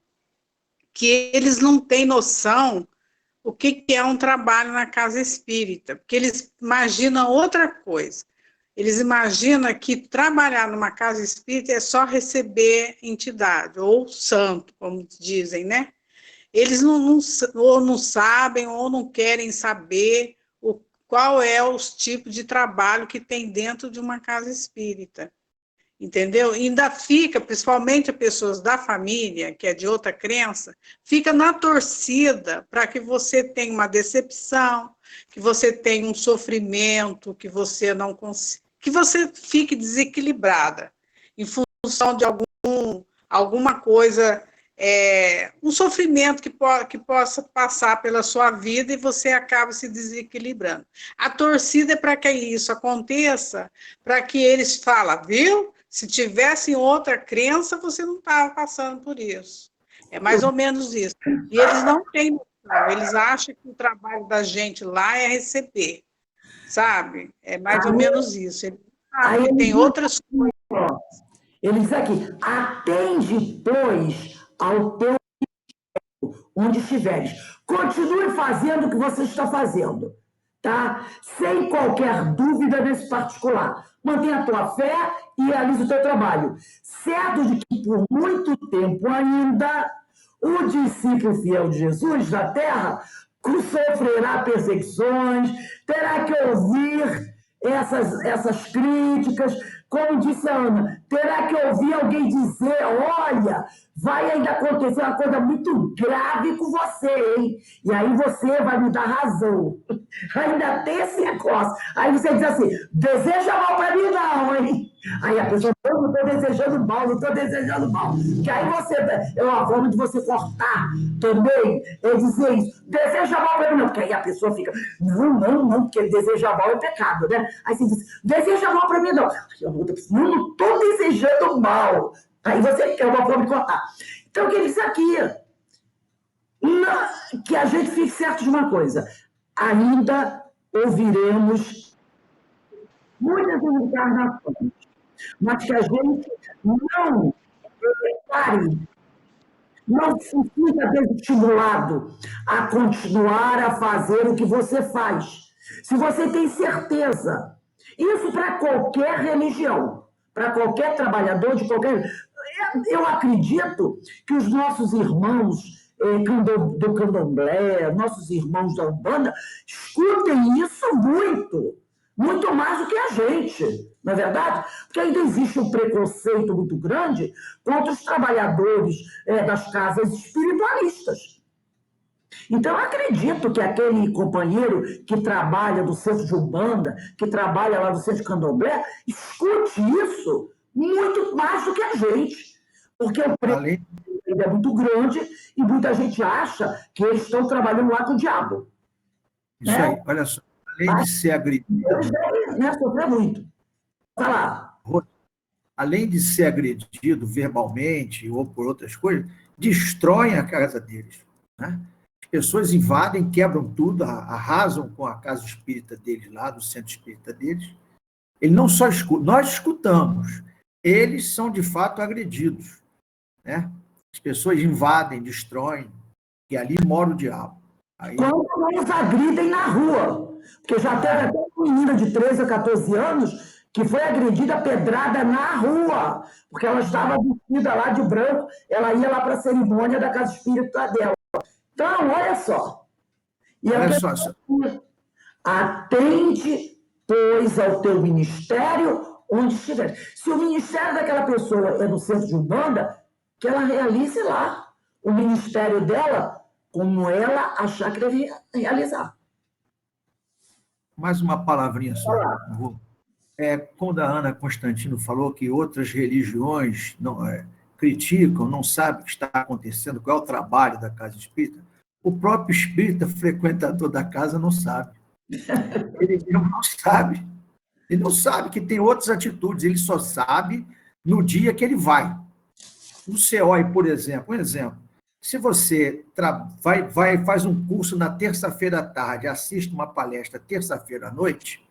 que eles não têm noção o que é um trabalho na casa espírita, porque eles imaginam outra coisa. Eles imaginam que trabalhar numa casa espírita é só receber entidade, ou santo, como dizem, né? Eles ou não sabem, ou não querem saber qual é os tipos de trabalho que tem dentro de uma casa espírita. Entendeu? E ainda fica, principalmente as pessoas da família, que é de outra crença, fica na torcida para que você tenha uma decepção, que você tenha um sofrimento, que você não que você fique desequilibrada em função de alguma coisa, um sofrimento que possa passar pela sua vida e você acaba se desequilibrando. A torcida é para que isso aconteça, para que eles falem, viu? Se tivesse outra crença, você não estava passando por isso. É mais ou menos isso. E eles não têm noção, eles acham que o trabalho da gente lá é receber, sabe? É mais ou menos isso. Eles sabem que tem outras coisas. Ele diz aqui, atende, pois, ao teu onde estiveres. Continue fazendo o que você está fazendo, tá? Sem qualquer dúvida nesse particular. Mantenha a tua fé e realize o teu trabalho. Certo de que por muito tempo ainda o discípulo fiel de Jesus na terra sofrerá perseguições, terá que ouvir essas críticas, como disse a Ana, terá que ouvir alguém dizer, olha, vai ainda acontecer uma coisa muito grave com você, hein? E aí você vai me dar razão. Ainda tem esse negócio. Aí você diz assim, deseja mal para mim não, hein? Aí a pessoa, não estou desejando mal, não estou desejando mal. Que aí você, é uma forma de você cortar também, dizer isso, deseja mal para mim não, porque aí a pessoa fica, não, porque desejar mal é pecado, né? Aí você diz, deseja mal para mim não. Não estou desejando mal. Aí você quer uma forma de cortar. Então, o que ele diz aqui? Que a gente fique certo de uma coisa. Ainda ouviremos muitas encarnações, mas que a gente não pare, não se sinta desestimulado a continuar a fazer o que você faz. Se você tem certeza, isso para qualquer religião, para qualquer trabalhador de qualquer... Eu acredito que os nossos irmãos do candomblé, nossos irmãos da Umbanda, escutem isso muito mais do que a gente, não é verdade? Porque ainda existe um preconceito muito grande contra os trabalhadores das casas espiritualistas. Então, eu acredito que aquele companheiro que trabalha do centro de Umbanda, que trabalha lá no centro de Candomblé, escute isso muito mais do que a gente. Porque o preconceito é muito grande e muita gente acha que eles estão trabalhando lá com o diabo. Isso aí, olha só, além de ser agredido... Eles devem sofrer muito. Vai lá. Além de ser agredido verbalmente ou por outras coisas, destroem a casa deles, né? As pessoas invadem, quebram tudo, arrasam com a casa espírita deles lá, do centro espírita deles. Ele não só escuta, nós escutamos, eles são de fato agredidos, né? As pessoas invadem, destroem, e ali mora o diabo. Aí... Quando não os agridem na rua, porque já teve até uma menina de 13 a 14 anos que foi agredida pedrada na rua, porque ela estava vestida lá de branco, ela ia lá para a cerimônia da casa espírita dela. Então, olha só. Olha só. Atende, pois, ao teu ministério onde estiver. Se o ministério daquela pessoa é no centro de Umbanda, que ela realize lá o ministério dela como ela achar que deve realizar. Mais uma palavrinha só. Quando a Ana Constantino falou que outras religiões criticam, não sabem o que está acontecendo, qual é o trabalho da casa espírita, o próprio espírita, frequentador da casa, não sabe. Ele mesmo não sabe. Ele não sabe que tem outras atitudes, ele só sabe no dia que ele vai. No CEOI, por exemplo, se você faz um curso na terça-feira à tarde, assiste uma palestra terça-feira à noite,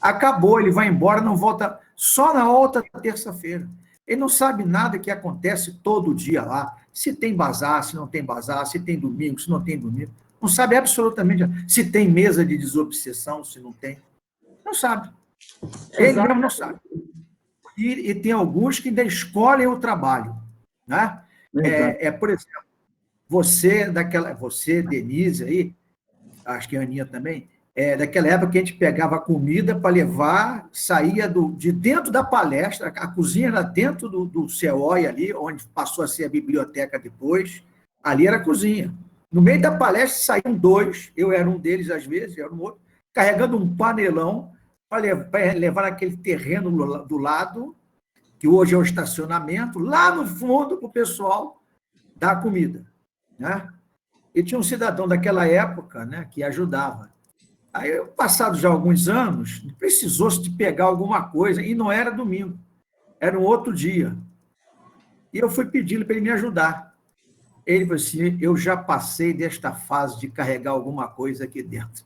acabou, ele vai embora, não volta só na outra terça-feira. Ele não sabe nada que acontece todo dia lá, se tem bazar, se não tem bazar, se tem domingo, se não tem domingo. Não sabe absolutamente se tem mesa de desobsessão, se não tem. Não sabe. Ele mesmo não sabe. E tem alguns que ainda escolhem o trabalho, né? Por exemplo, você, Denise, aí, acho que a Aninha também, daquela época que a gente pegava comida para levar, saía de dentro da palestra, a cozinha era dentro do CEOI ali, onde passou a ser a biblioteca depois, ali era a cozinha. No meio da palestra saíam 2, eu era um deles às vezes, eu era um outro, carregando um panelão para levar aquele terreno do lado, que hoje é o estacionamento, lá no fundo para o pessoal dar comida, né? E tinha um cidadão daquela época, né, que ajudava. Aí, passados já alguns anos, precisou-se de pegar alguma coisa, e não era domingo, era um outro dia. E eu fui pedir para ele me ajudar. Ele falou assim, eu já passei desta fase de carregar alguma coisa aqui dentro.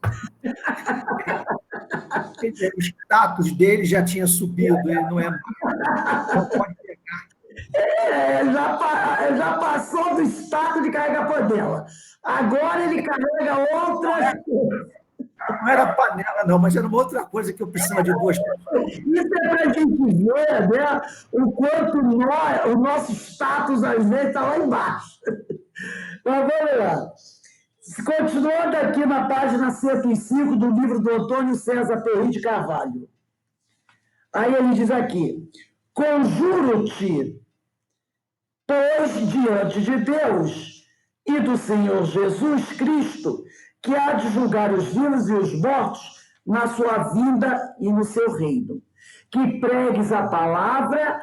O status dele já tinha subido, ele não é mais, não pode pegar. Já passou do status de carregar panela. Agora ele carrega outras coisas. Não era panela, não, mas era uma outra coisa que eu precisava de 2 pessoas. Isso é para a gente ver, né, o quanto o nosso status, às vezes, está lá embaixo. Mas vamos lá. Continuando aqui na página 105 do livro do Antônio César Perry de Carvalho. Aí ele diz aqui, conjuro-te, pois, diante de Deus e do Senhor Jesus Cristo, que há de julgar os vivos e os mortos na sua vinda e no seu reino. Que pregues a palavra,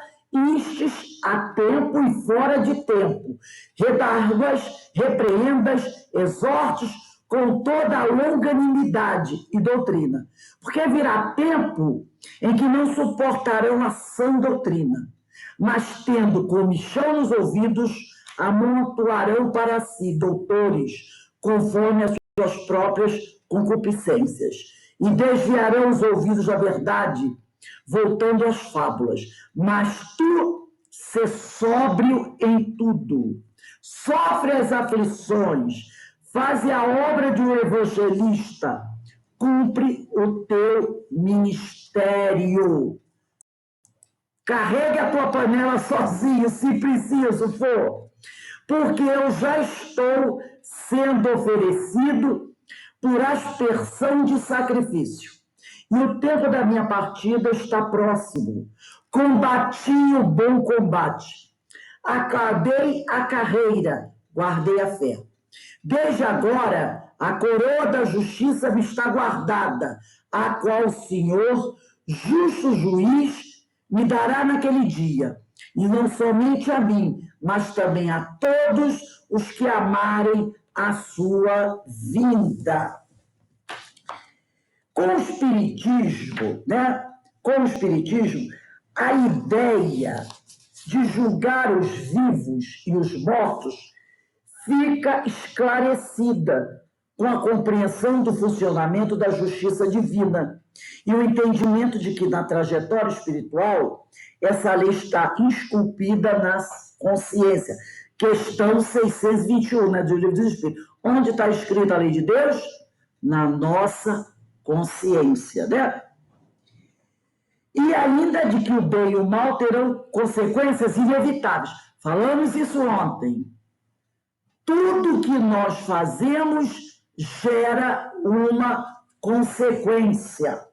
istes a tempo e fora de tempo, redarguas, repreendas, exortes com toda a longanimidade e doutrina. Porque virá tempo em que não suportarão a sã doutrina, mas tendo comichão nos ouvidos, amontoarão para si doutores, conforme as suas próprias concupiscências, e desviarão os ouvidos da verdade, voltando às fábulas. Mas tu, sê sóbrio em tudo, sofre as aflições, faze a obra de um evangelista, cumpre o teu ministério. Carregue a tua panela sozinho, se preciso for, porque eu já estou sendo oferecido por aspersão de sacrifício. E o tempo da minha partida está próximo. Combati o bom combate. Acabei a carreira, guardei a fé. Desde agora, a coroa da justiça me está guardada, a qual o Senhor, justo juiz, me dará naquele dia. E não somente a mim, mas também a todos os que amarem a sua vinda. Com o Espiritismo, né? Com o Espiritismo, a ideia de julgar os vivos e os mortos fica esclarecida com a compreensão do funcionamento da justiça divina e o entendimento de que, na trajetória espiritual, essa lei está esculpida na consciência. Questão 621, né, do Livro dos Espíritos. Onde está escrita a lei de Deus? Na nossa consciência, né? E ainda de que o bem e o mal terão consequências inevitáveis. Falamos isso ontem. Tudo que nós fazemos gera uma consequência.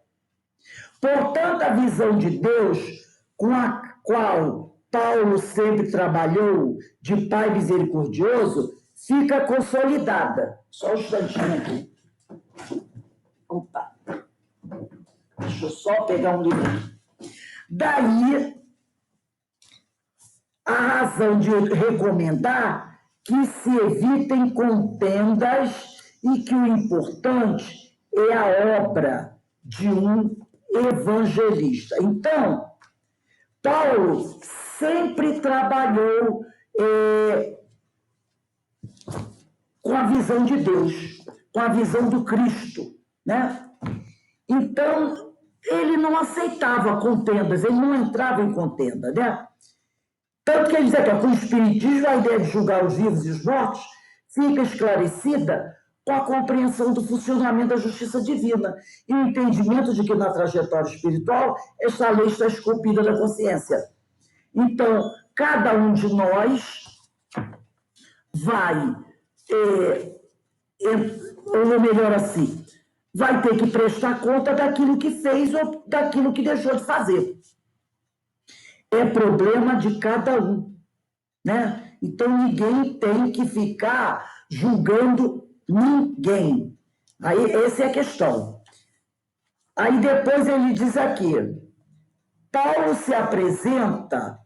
Portanto, a visão de Deus, com a qual Paulo sempre trabalhou, de Pai misericordioso, fica consolidada. Só um instantinho aqui. Opa. Deixa eu só pegar um livro. Daí, a razão de recomendar que se evitem contendas e que o importante é a obra de um evangelista. Então, Paulo sempre trabalhou com a visão de Deus, com a visão do Cristo, né? Então, ele não aceitava contendas, ele não entrava em contenda, né? Tanto que ele dizia que com o Espiritismo a ideia de julgar os vivos e os mortos fica esclarecida com a compreensão do funcionamento da justiça divina e o entendimento de que na trajetória espiritual esta lei está esculpida na consciência. Então, cada um de nós vai, ou melhor assim, vai ter que prestar conta daquilo que fez ou daquilo que deixou de fazer. É problema de cada um, né? Então, ninguém tem que ficar julgando ninguém. Aí, essa é a questão. Aí, depois ele diz aqui, Paulo se apresenta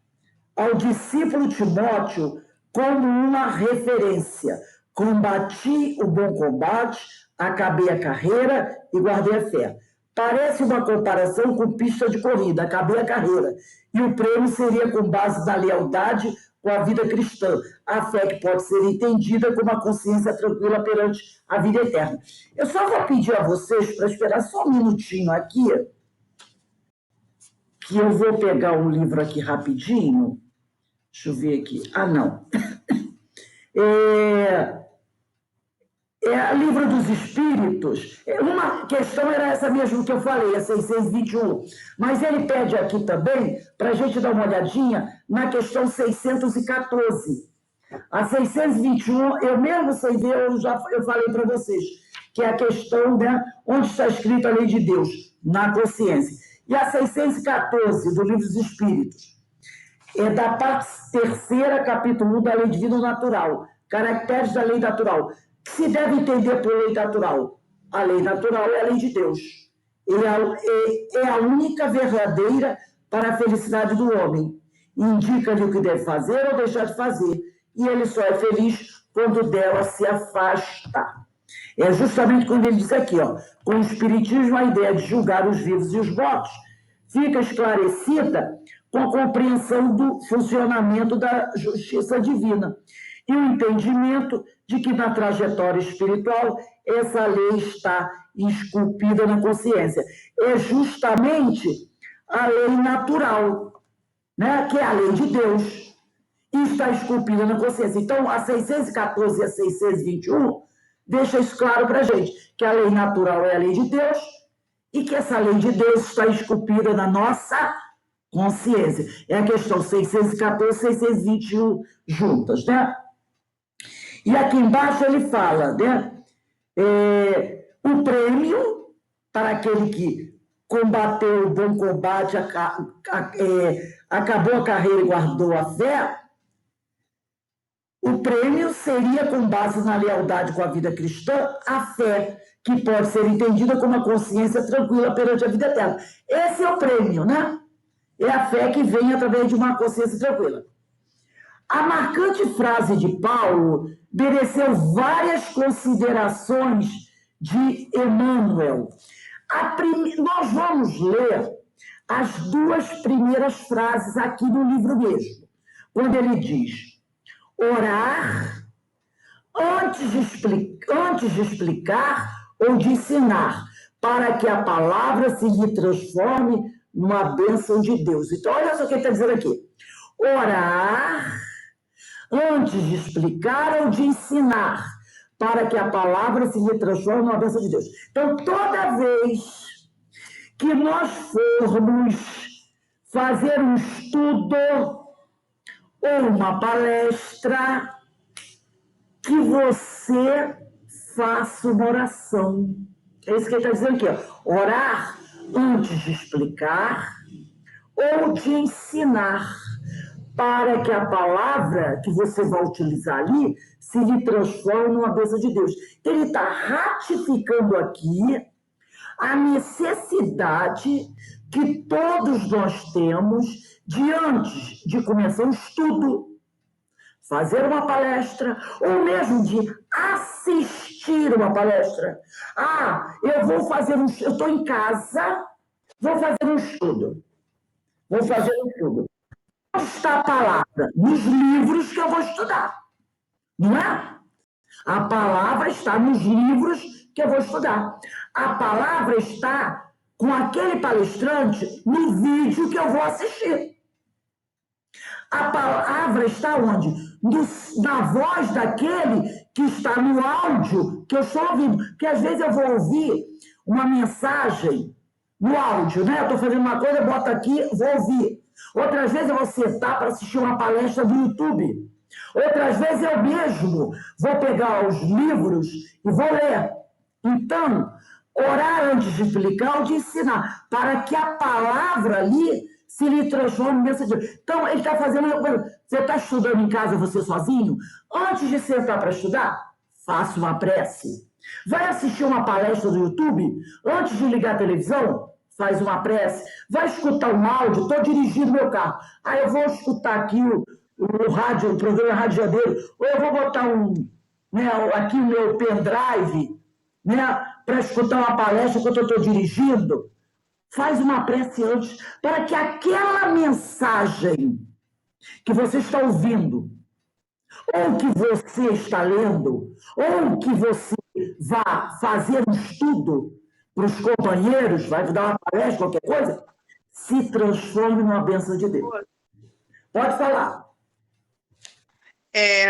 ao discípulo Timóteo como uma referência. Combati o bom combate, acabei a carreira e guardei a fé. Parece uma comparação com pista de corrida, acabei a carreira. E o prêmio seria com base na lealdade com a vida cristã, a fé que pode ser entendida como a consciência tranquila perante a vida eterna. Eu só vou pedir a vocês para esperar só um minutinho aqui, que eu vou pegar um livro aqui rapidinho. Deixa eu ver aqui. Ah, não. É Livro dos Espíritos. Uma questão era essa mesmo que eu falei, a 621. Mas ele pede aqui também para a gente dar uma olhadinha na questão 614. A 621, eu mesmo sei ver, eu falei para vocês, que é a questão, né, onde está escrito a lei de Deus, na consciência. E a 614 do Livro dos Espíritos é da parte 3ª, capítulo 1 da lei divina natural, caracteres da lei natural. O que se deve entender por lei natural? A lei natural é a lei de Deus. É a única verdadeira para a felicidade do homem. Indica-lhe o que deve fazer ou deixar de fazer. E ele só é feliz quando dela se afasta. É justamente quando ele diz aqui, ó, com o Espiritismo, a ideia de julgar os vivos e os mortos fica esclarecida com a compreensão do funcionamento da justiça divina e o entendimento de que na trajetória espiritual essa lei está esculpida na consciência. É justamente a lei natural, né, que é a lei de Deus, e está esculpida na consciência. Então, a 614 e a 621 deixa isso claro para a gente, que a lei natural é a lei de Deus e que essa lei de Deus está esculpida na nossa consciência. É a questão 614 e 621 juntas, né? E aqui embaixo ele fala, né? O prêmio para aquele que combateu o bom combate, acabou a carreira e guardou a fé. O prêmio seria com base na lealdade com a vida cristã, a fé, que pode ser entendida como uma consciência tranquila perante a vida eterna. Esse é o prêmio, né? É a fé que vem através de uma consciência tranquila. A marcante frase de Paulo mereceu várias considerações de Emmanuel. Nós vamos ler as 2 primeiras frases aqui no livro mesmo, quando ele diz: orar antes de explicar ou de ensinar, para que a palavra se lhe transforme numa bênção de Deus. Então, olha só o que ele está dizendo aqui. Orar antes de explicar ou de ensinar, para que a palavra se lhe transforme numa bênção de Deus. Então, toda vez que nós formos fazer um estudo ou uma palestra, que você faça uma oração. É isso que ele está dizendo aqui, ó. Orar antes de explicar ou de ensinar, para que a palavra que você vai utilizar ali se lhe transforme numa bênção de Deus. Ele está ratificando aqui a necessidade que todos nós temos de, antes de começar um estudo, fazer uma palestra, ou mesmo de assistir uma palestra. Eu estou em casa, vou fazer um estudo. Onde está a palavra? Nos livros que eu vou estudar. Não é? A palavra está nos livros que eu vou estudar. A palavra está com aquele palestrante no vídeo que eu vou assistir. A palavra está onde? Na voz daquele que está no áudio que eu estou ouvindo. Porque às vezes eu vou ouvir uma mensagem no áudio, né? Eu estou fazendo uma coisa, eu boto aqui, vou ouvir. Outras vezes eu vou sentar para assistir uma palestra do YouTube. Outras vezes eu mesmo vou pegar os livros e vou ler. Então, Orar antes de explicar ou de ensinar, para que a palavra ali se lhe transforme em bênção de Deus. Então, ele está fazendo uma coisa. Você está estudando em casa, você sozinho? Antes de sentar para estudar, faça uma prece. Vai assistir uma palestra do YouTube? Antes de ligar a televisão, faz uma prece. Vai escutar um áudio? Estou dirigindo meu carro. Aí eu vou escutar aqui o rádio, o programa Rádio Janeiro, ou eu vou botar aqui o meu pendrive, né, para escutar uma palestra enquanto eu estou dirigindo. Faz uma prece antes, para que aquela mensagem que você está ouvindo, ou que você está lendo, ou que você vá fazer um estudo para os companheiros, vai dar uma palestra, qualquer coisa, se transforme numa bênção de Deus. Pode falar.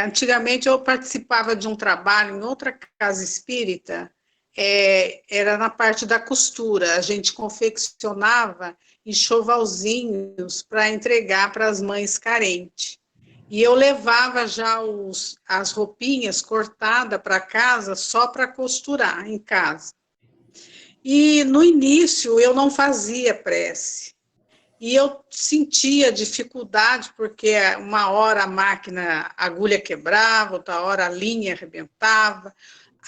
Antigamente eu participava de um trabalho em outra casa espírita, era na parte da costura. A gente confeccionava enxovalzinhos para entregar para as mães carentes. E eu levava já as roupinhas cortadas para casa só para costurar em casa. E no início eu não fazia prece. E eu sentia dificuldade, porque uma hora a máquina, a agulha quebrava, outra hora a linha arrebentava.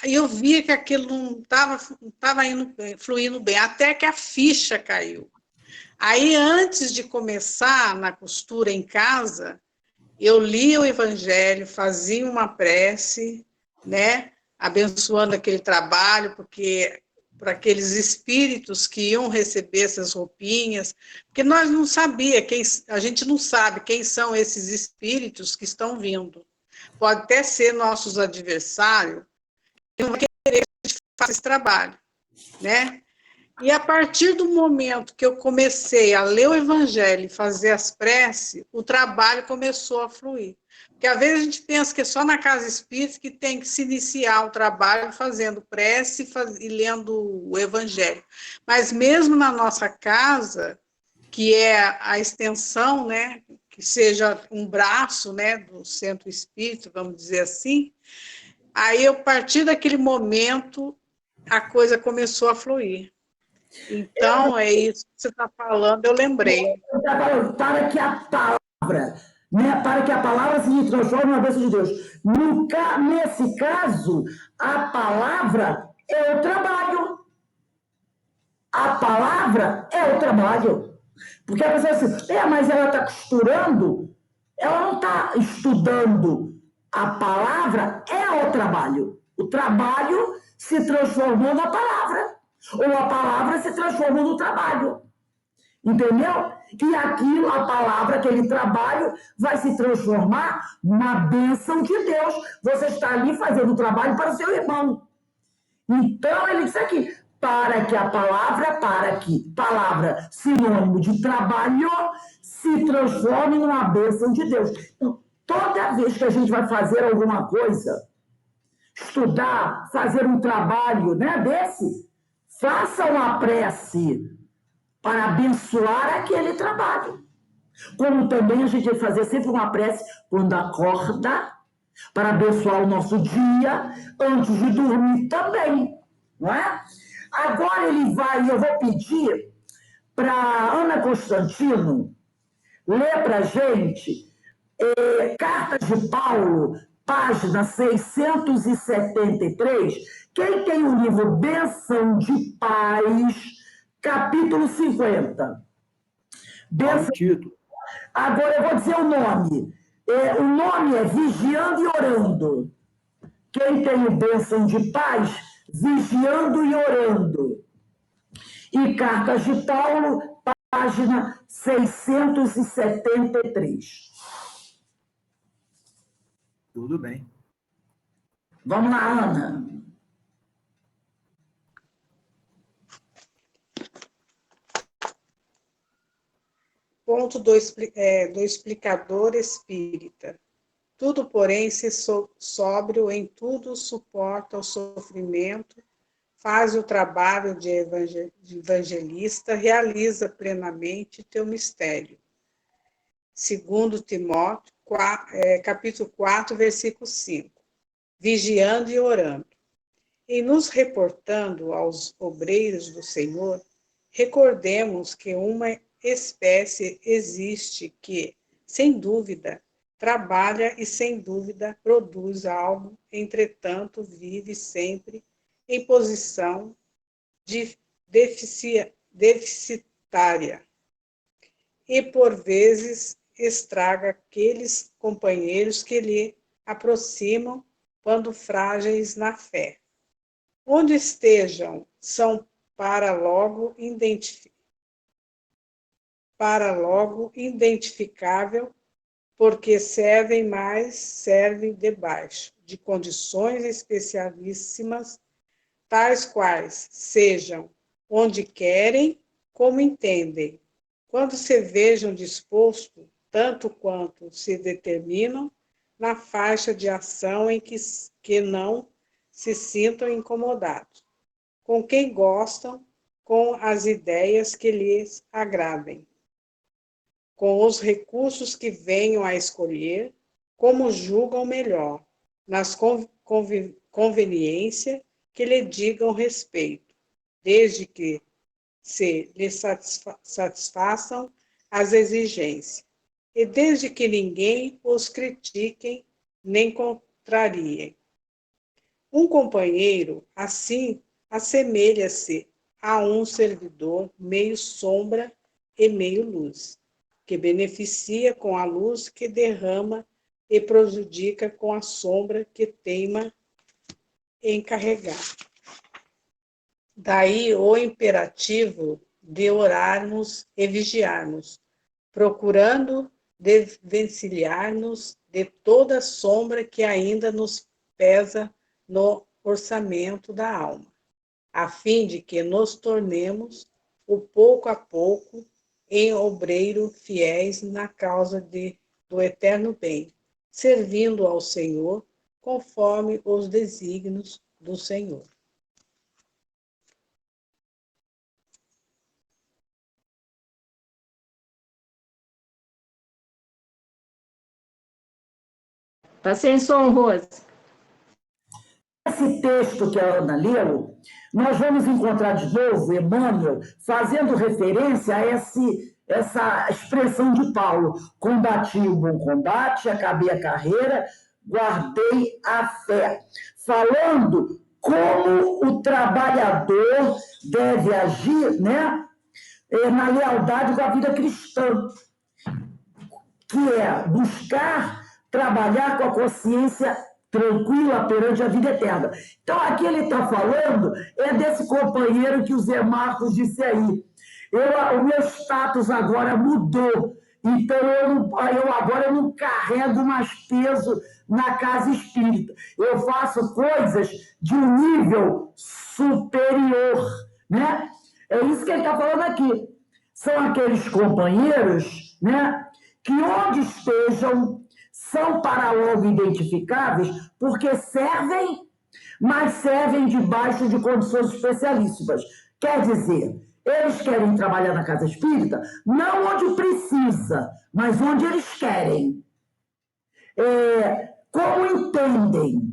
Aí eu via que aquilo não estava fluindo bem, até que a ficha caiu. Aí, antes de começar na costura em casa, eu lia o Evangelho, fazia uma prece, né, abençoando aquele trabalho, porque para aqueles espíritos que iam receber essas roupinhas, porque nós não sabíamos, a gente não sabe quem são esses espíritos que estão vindo. Pode até ser nossos adversários, que não vão querer que a gente faça esse trabalho, né? E a partir do momento que eu comecei a ler o Evangelho e fazer as preces, o trabalho começou a fluir. Porque às vezes a gente pensa que é só na casa espírita que tem que se iniciar o trabalho fazendo prece e lendo o Evangelho. Mas mesmo na nossa casa, que é a extensão, né, que seja um braço, né, do centro espírita, vamos dizer assim, aí, a partir daquele momento, a coisa começou a fluir. Então, é isso que você está falando, eu lembrei. Para que a palavra, né, para que a palavra se transforme na bênção de Deus. Nesse caso, a palavra é o trabalho. A palavra é o trabalho. Porque a pessoa assim, mas ela está costurando, ela não está estudando. A palavra é o trabalho. O trabalho se transformou na palavra. Ou a palavra se transformou no trabalho. Entendeu? E aquilo, a palavra, aquele trabalho, vai se transformar na bênção de Deus. Você está ali fazendo o trabalho para o seu irmão. Então, ele disse aqui, para que palavra, sinônimo de trabalho, se transforme numa bênção de Deus. Então, toda vez que a gente vai fazer alguma coisa, estudar, fazer um trabalho, né, desse, faça uma prece para abençoar aquele trabalho. Como também a gente vai fazer sempre uma prece quando acorda, para abençoar o nosso dia, antes de dormir também, não é? Agora eu vou pedir para Ana Constantino ler para a gente Cartas de Paulo, página 673. Quem tem o livro Bênção de Paz, capítulo 50. Bênção... Agora eu vou dizer o nome. O nome é Vigiando e Orando. Quem tem o Bênção de Paz, Vigiando e Orando. E Cartas de Paulo, página 673. Tudo bem. Vamos lá, Ana. Ponto do explicador espírita. Tudo, porém, se sóbrio, em tudo suporta o sofrimento, faz o trabalho de evangelista, realiza plenamente teu mistério. Segundo Timóteo, capítulo 4, versículo 5. Vigiando e orando. Em nos reportando aos obreiros do Senhor, recordemos que uma espécie existe que, sem dúvida, trabalha e, sem dúvida, produz algo, entretanto, vive sempre em posição de deficitária e, por vezes, estraga aqueles companheiros que lhe aproximam quando frágeis na fé. Onde estejam, são para logo identificável, porque servem debaixo de condições especialíssimas, tais quais sejam onde querem, como entendem, quando se vejam dispostos, tanto quanto se determinam, na faixa de ação em que não se sintam incomodados, com quem gostam, com as ideias que lhes agradem, com os recursos que venham a escolher, como julgam melhor, nas conveniência que lhe digam respeito, desde que se lhe satisfaçam as exigências, e desde que ninguém os critiquem nem contrariem. Um companheiro, assim, assemelha-se a um servidor meio sombra e meio luz, que beneficia com a luz que derrama e prejudica com a sombra que teima em carregar. Daí o imperativo de orarmos e vigiarmos, procurando desvencilhar-nos de toda sombra que ainda nos pesa no orçamento da alma, a fim de que nos tornemos, o pouco a pouco, em obreiro fiéis na causa do eterno bem, servindo ao Senhor conforme os desígnios do Senhor. Tá sem som, Rose. Esse texto que a Ana leu, nós vamos encontrar de novo Emmanuel fazendo referência a essa expressão de Paulo: combati o bom combate, acabei a carreira, guardei a fé. Falando como o trabalhador deve agir, né, na lealdade com a vida cristã, que é buscar trabalhar com a consciência tranquila perante a vida eterna. Então, aqui ele está falando desse companheiro que o Zé Marcos disse aí. O meu status agora mudou, então eu agora não carrego mais peso na casa espírita. Eu faço coisas de um nível superior, né? É isso que ele está falando aqui. São aqueles companheiros, né, que onde estejam são para logo identificáveis, porque servem, mas servem debaixo de condições especialíssimas. Quer dizer, eles querem trabalhar na casa espírita, não onde precisa, mas onde eles querem. Como entendem,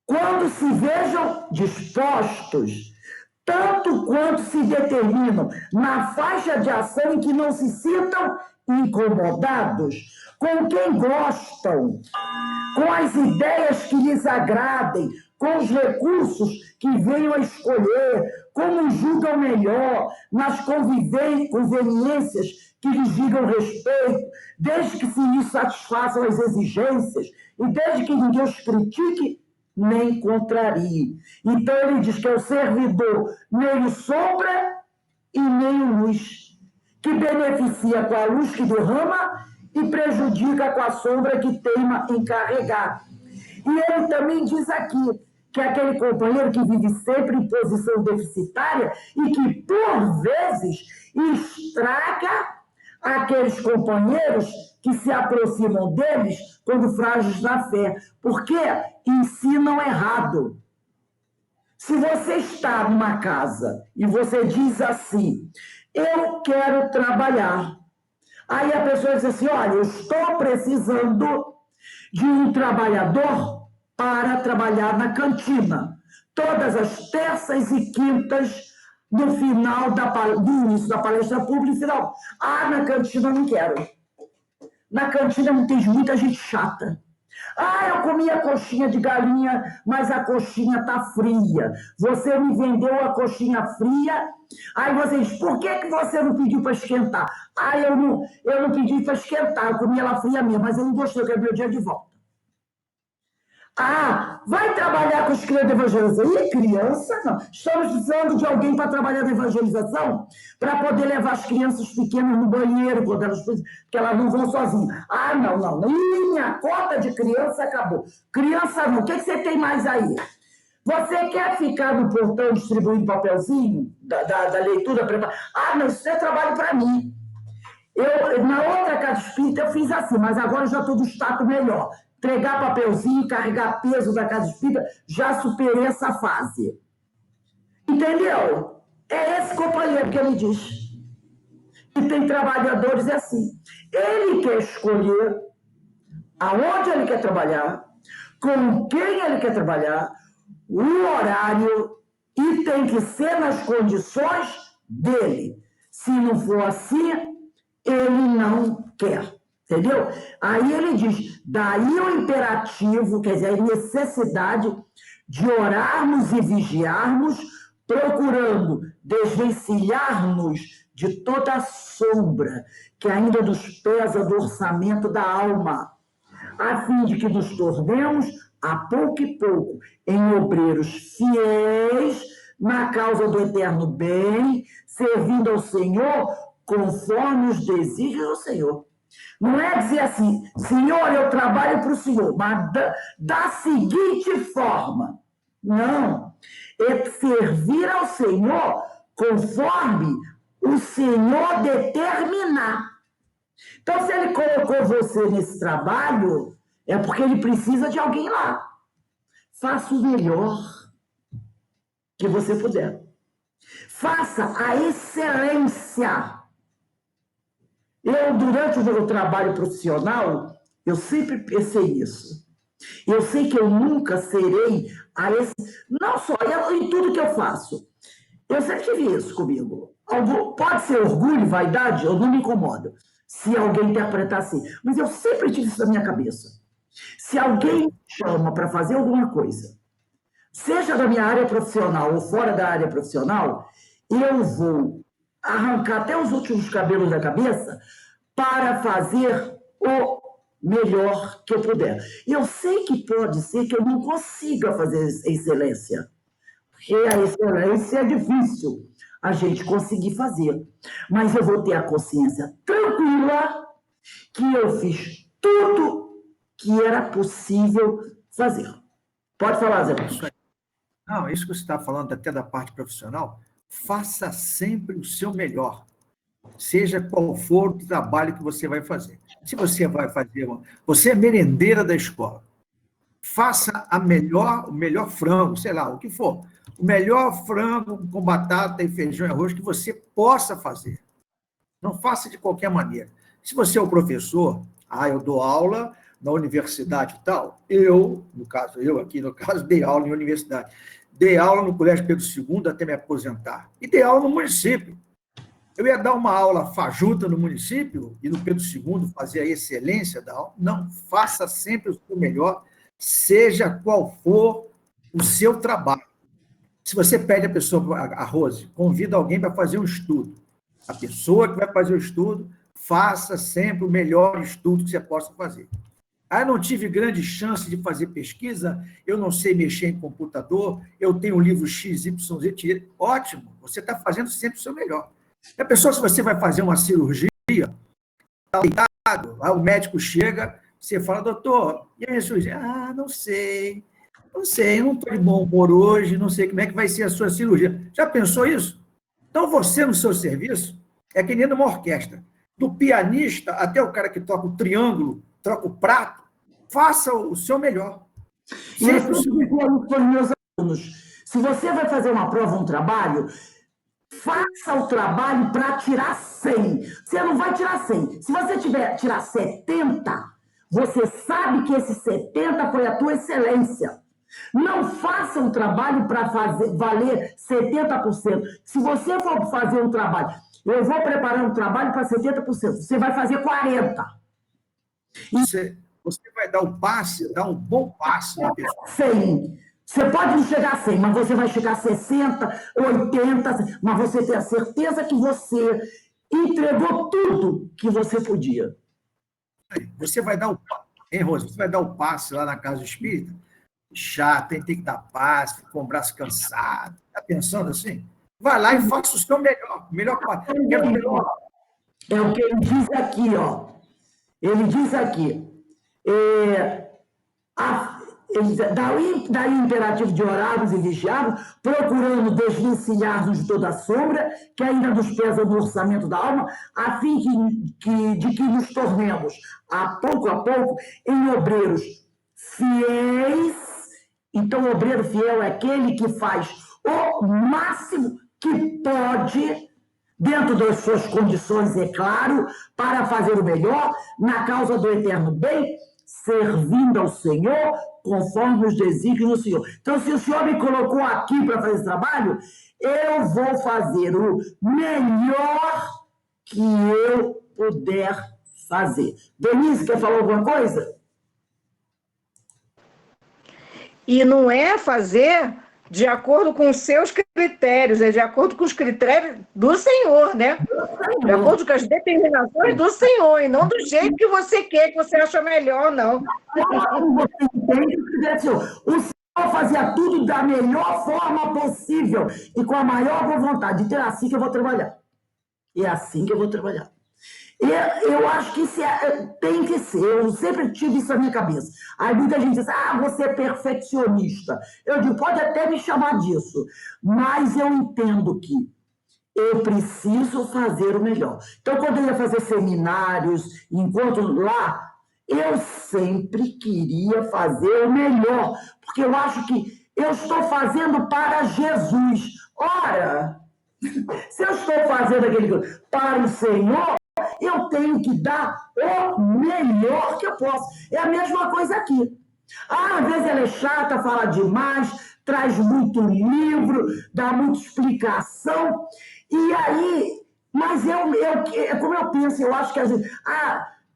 quando se vejam dispostos, tanto quanto se determinam na faixa de ação em que não se sintam incomodados, com quem gostam, com as ideias que lhes agradem, com os recursos que venham a escolher, como julgam melhor, nas conveniências que lhes digam respeito, desde que se lhes satisfaçam as exigências e desde que ninguém os critique nem contrarie. Então ele diz que é o servidor meio sombra e meio luz, que beneficia com a luz que derrama e prejudica com a sombra que teima em carregar. E ele também diz aqui que é aquele companheiro que vive sempre em posição deficitária e que, por vezes, estraga aqueles companheiros que se aproximam deles quando frágeis na fé, porque ensinam errado. Se você está numa casa e você diz assim, eu quero trabalhar, aí a pessoa diz assim, olha, eu estou precisando de um trabalhador para trabalhar na cantina. todas as terças e quintas, no final do início da palestra pública, final. Ah, na cantina não quero. Na cantina não tem muita gente chata. Ah, eu comi a coxinha de galinha, mas a coxinha está fria. Você me vendeu a coxinha fria. Aí você diz, por que você não pediu para esquentar? Ah, eu não pedi para esquentar, eu comi ela fria mesmo, mas eu não gostei, eu quero meu dia de volta. Ah, vai trabalhar com os crianças de evangelização? E criança, não. Estamos precisando de alguém para trabalhar na evangelização, para poder levar as crianças pequenas no banheiro, quando que elas não vão sozinhas. Ah, não. Minha cota de criança acabou. Criança não. O que você tem mais aí? Você quer ficar no portão distribuindo papelzinho da leitura? Ah, não, isso é trabalho para mim. Na outra casa espírita eu fiz assim, mas agora eu já estou do status melhor. Entregar papelzinho, carregar peso da casa espírita, já superei essa fase. Entendeu? É esse companheiro que ele diz. E tem trabalhadores assim. Ele quer escolher aonde ele quer trabalhar, com quem ele quer trabalhar, o horário, e tem que ser nas condições dele. Se não for assim, ele não quer. Entendeu? Aí ele diz, daí o imperativo, quer dizer, a necessidade de orarmos e vigiarmos, procurando desvencilhar-nos de toda a sombra que ainda nos pesa do orçamento da alma, a fim de que nos tornemos, a pouco e pouco, em obreiros fiéis na causa do eterno bem, servindo ao Senhor conforme os desígnios do Senhor. Não é dizer assim, Senhor, eu trabalho para o Senhor, mas da seguinte forma. Não. É servir ao Senhor conforme o Senhor determinar. Então, se ele colocou você nesse trabalho, é porque ele precisa de alguém lá. Faça o melhor que você puder. Faça a excelência. Eu, durante o meu trabalho profissional, eu sempre pensei nisso. Eu sei que eu nunca serei não só em tudo que eu faço. Eu sempre tive isso comigo. Pode ser orgulho, vaidade, eu não me incomodo. Se alguém interpretar assim. Mas eu sempre tive isso na minha cabeça. Se alguém me chama para fazer alguma coisa, seja da minha área profissional ou fora da área profissional, eu vou arrancar até os últimos cabelos da cabeça para fazer o melhor que eu puder. Eu sei que pode ser que eu não consiga fazer excelência, porque a excelência é difícil a gente conseguir fazer, mas eu vou ter a consciência tranquila que eu fiz tudo que era possível fazer. Pode falar, Zé. Não, isso que você está falando até da parte profissional, faça sempre o seu melhor, seja qual for o trabalho que você vai fazer. Se você vai fazer, você é merendeira da escola, faça o melhor frango, sei lá, o que for, o melhor frango com batata e feijão e arroz que você possa fazer. Não faça de qualquer maneira. Se você é o professor, eu dou aula na universidade e tal, no caso, dei aula em universidade. Dei aula no Colégio Pedro II até me aposentar. E dei aula no município. Eu ia dar uma aula fajuta no município e no Pedro II fazer a excelência da aula. Não, faça sempre o seu melhor, seja qual for o seu trabalho. Se você pede a pessoa, a Rose, convida alguém para fazer um estudo. A pessoa que vai fazer o estudo, faça sempre o melhor estudo que você possa fazer. Não tive grande chance de fazer pesquisa, eu não sei mexer em computador, eu tenho um livro XYZ, ótimo, você está fazendo sempre o seu melhor. A pessoa, se você vai fazer uma cirurgia, está deitado, o médico chega, você fala, doutor, e a minha cirurgia? Não sei, não estou de bom humor hoje, não sei como é que vai ser a sua cirurgia. Já pensou isso? Então, você, no seu serviço, é que nem numa orquestra. Do pianista até o cara que toca o triângulo, troca o prato, faça o seu melhor. Sempre eu digo para os meus alunos, se você vai fazer uma prova, um trabalho, faça o trabalho para tirar 100. Você não vai tirar 100. Se você tirar 70, você sabe que esse 70 foi a tua excelência. Não faça um trabalho para valer 70%. Se você for fazer um trabalho, eu vou preparar um trabalho para 70%, você vai fazer 40%. Você vai dar um passe, dar um bom passe na pessoa. 100. Você pode não chegar a 100, mas você vai chegar a 60, 80, mas você tem a certeza que você entregou tudo que você podia. Você vai dar Rosa? Você vai dar o passe lá na casa espírita? Chato, tem que dar passe, com o braço cansado. Está pensando assim? Vai lá e faça o seu melhor passe. É o que ele diz aqui, ó. Ele diz aqui, daí o imperativo de orarmos e vigiarmos, procurando desvencilhar-nos de toda sombra, que ainda nos pesa no orçamento da alma, a fim de que nos tornemos, a pouco, em obreiros fiéis. Então, o obreiro fiel é aquele que faz o máximo que pode, dentro das suas condições, é claro, para fazer o melhor, na causa do eterno bem, servindo ao Senhor, conforme os desígnios do Senhor. Então, se o Senhor me colocou aqui para fazer esse trabalho, eu vou fazer o melhor que eu puder fazer. Denise, quer falar alguma coisa? E não é fazer de acordo com os seus critérios, é de acordo com os critérios do Senhor, né? De acordo com as determinações do Senhor, e não do jeito que você quer, que você acha melhor, não. Você entende? O Senhor fazia tudo da melhor forma possível e com a maior boa vontade. Então é assim que eu vou trabalhar. É assim que eu vou trabalhar. Eu acho que isso tem que ser. Eu sempre tive isso na minha cabeça. Aí muita gente diz, você é perfeccionista. Eu digo, pode até me chamar disso, mas eu entendo que eu preciso fazer o melhor. Então, quando eu ia fazer seminários, encontros lá, eu sempre queria fazer o melhor, porque eu acho que eu estou fazendo para Jesus. Ora, se eu estou fazendo aquele para o Senhor, eu tenho que dar o melhor que eu posso. É a mesma coisa aqui. Às vezes ela é chata, fala demais, traz muito livro, dá muita explicação. E aí, mas como eu penso, eu acho que às vezes,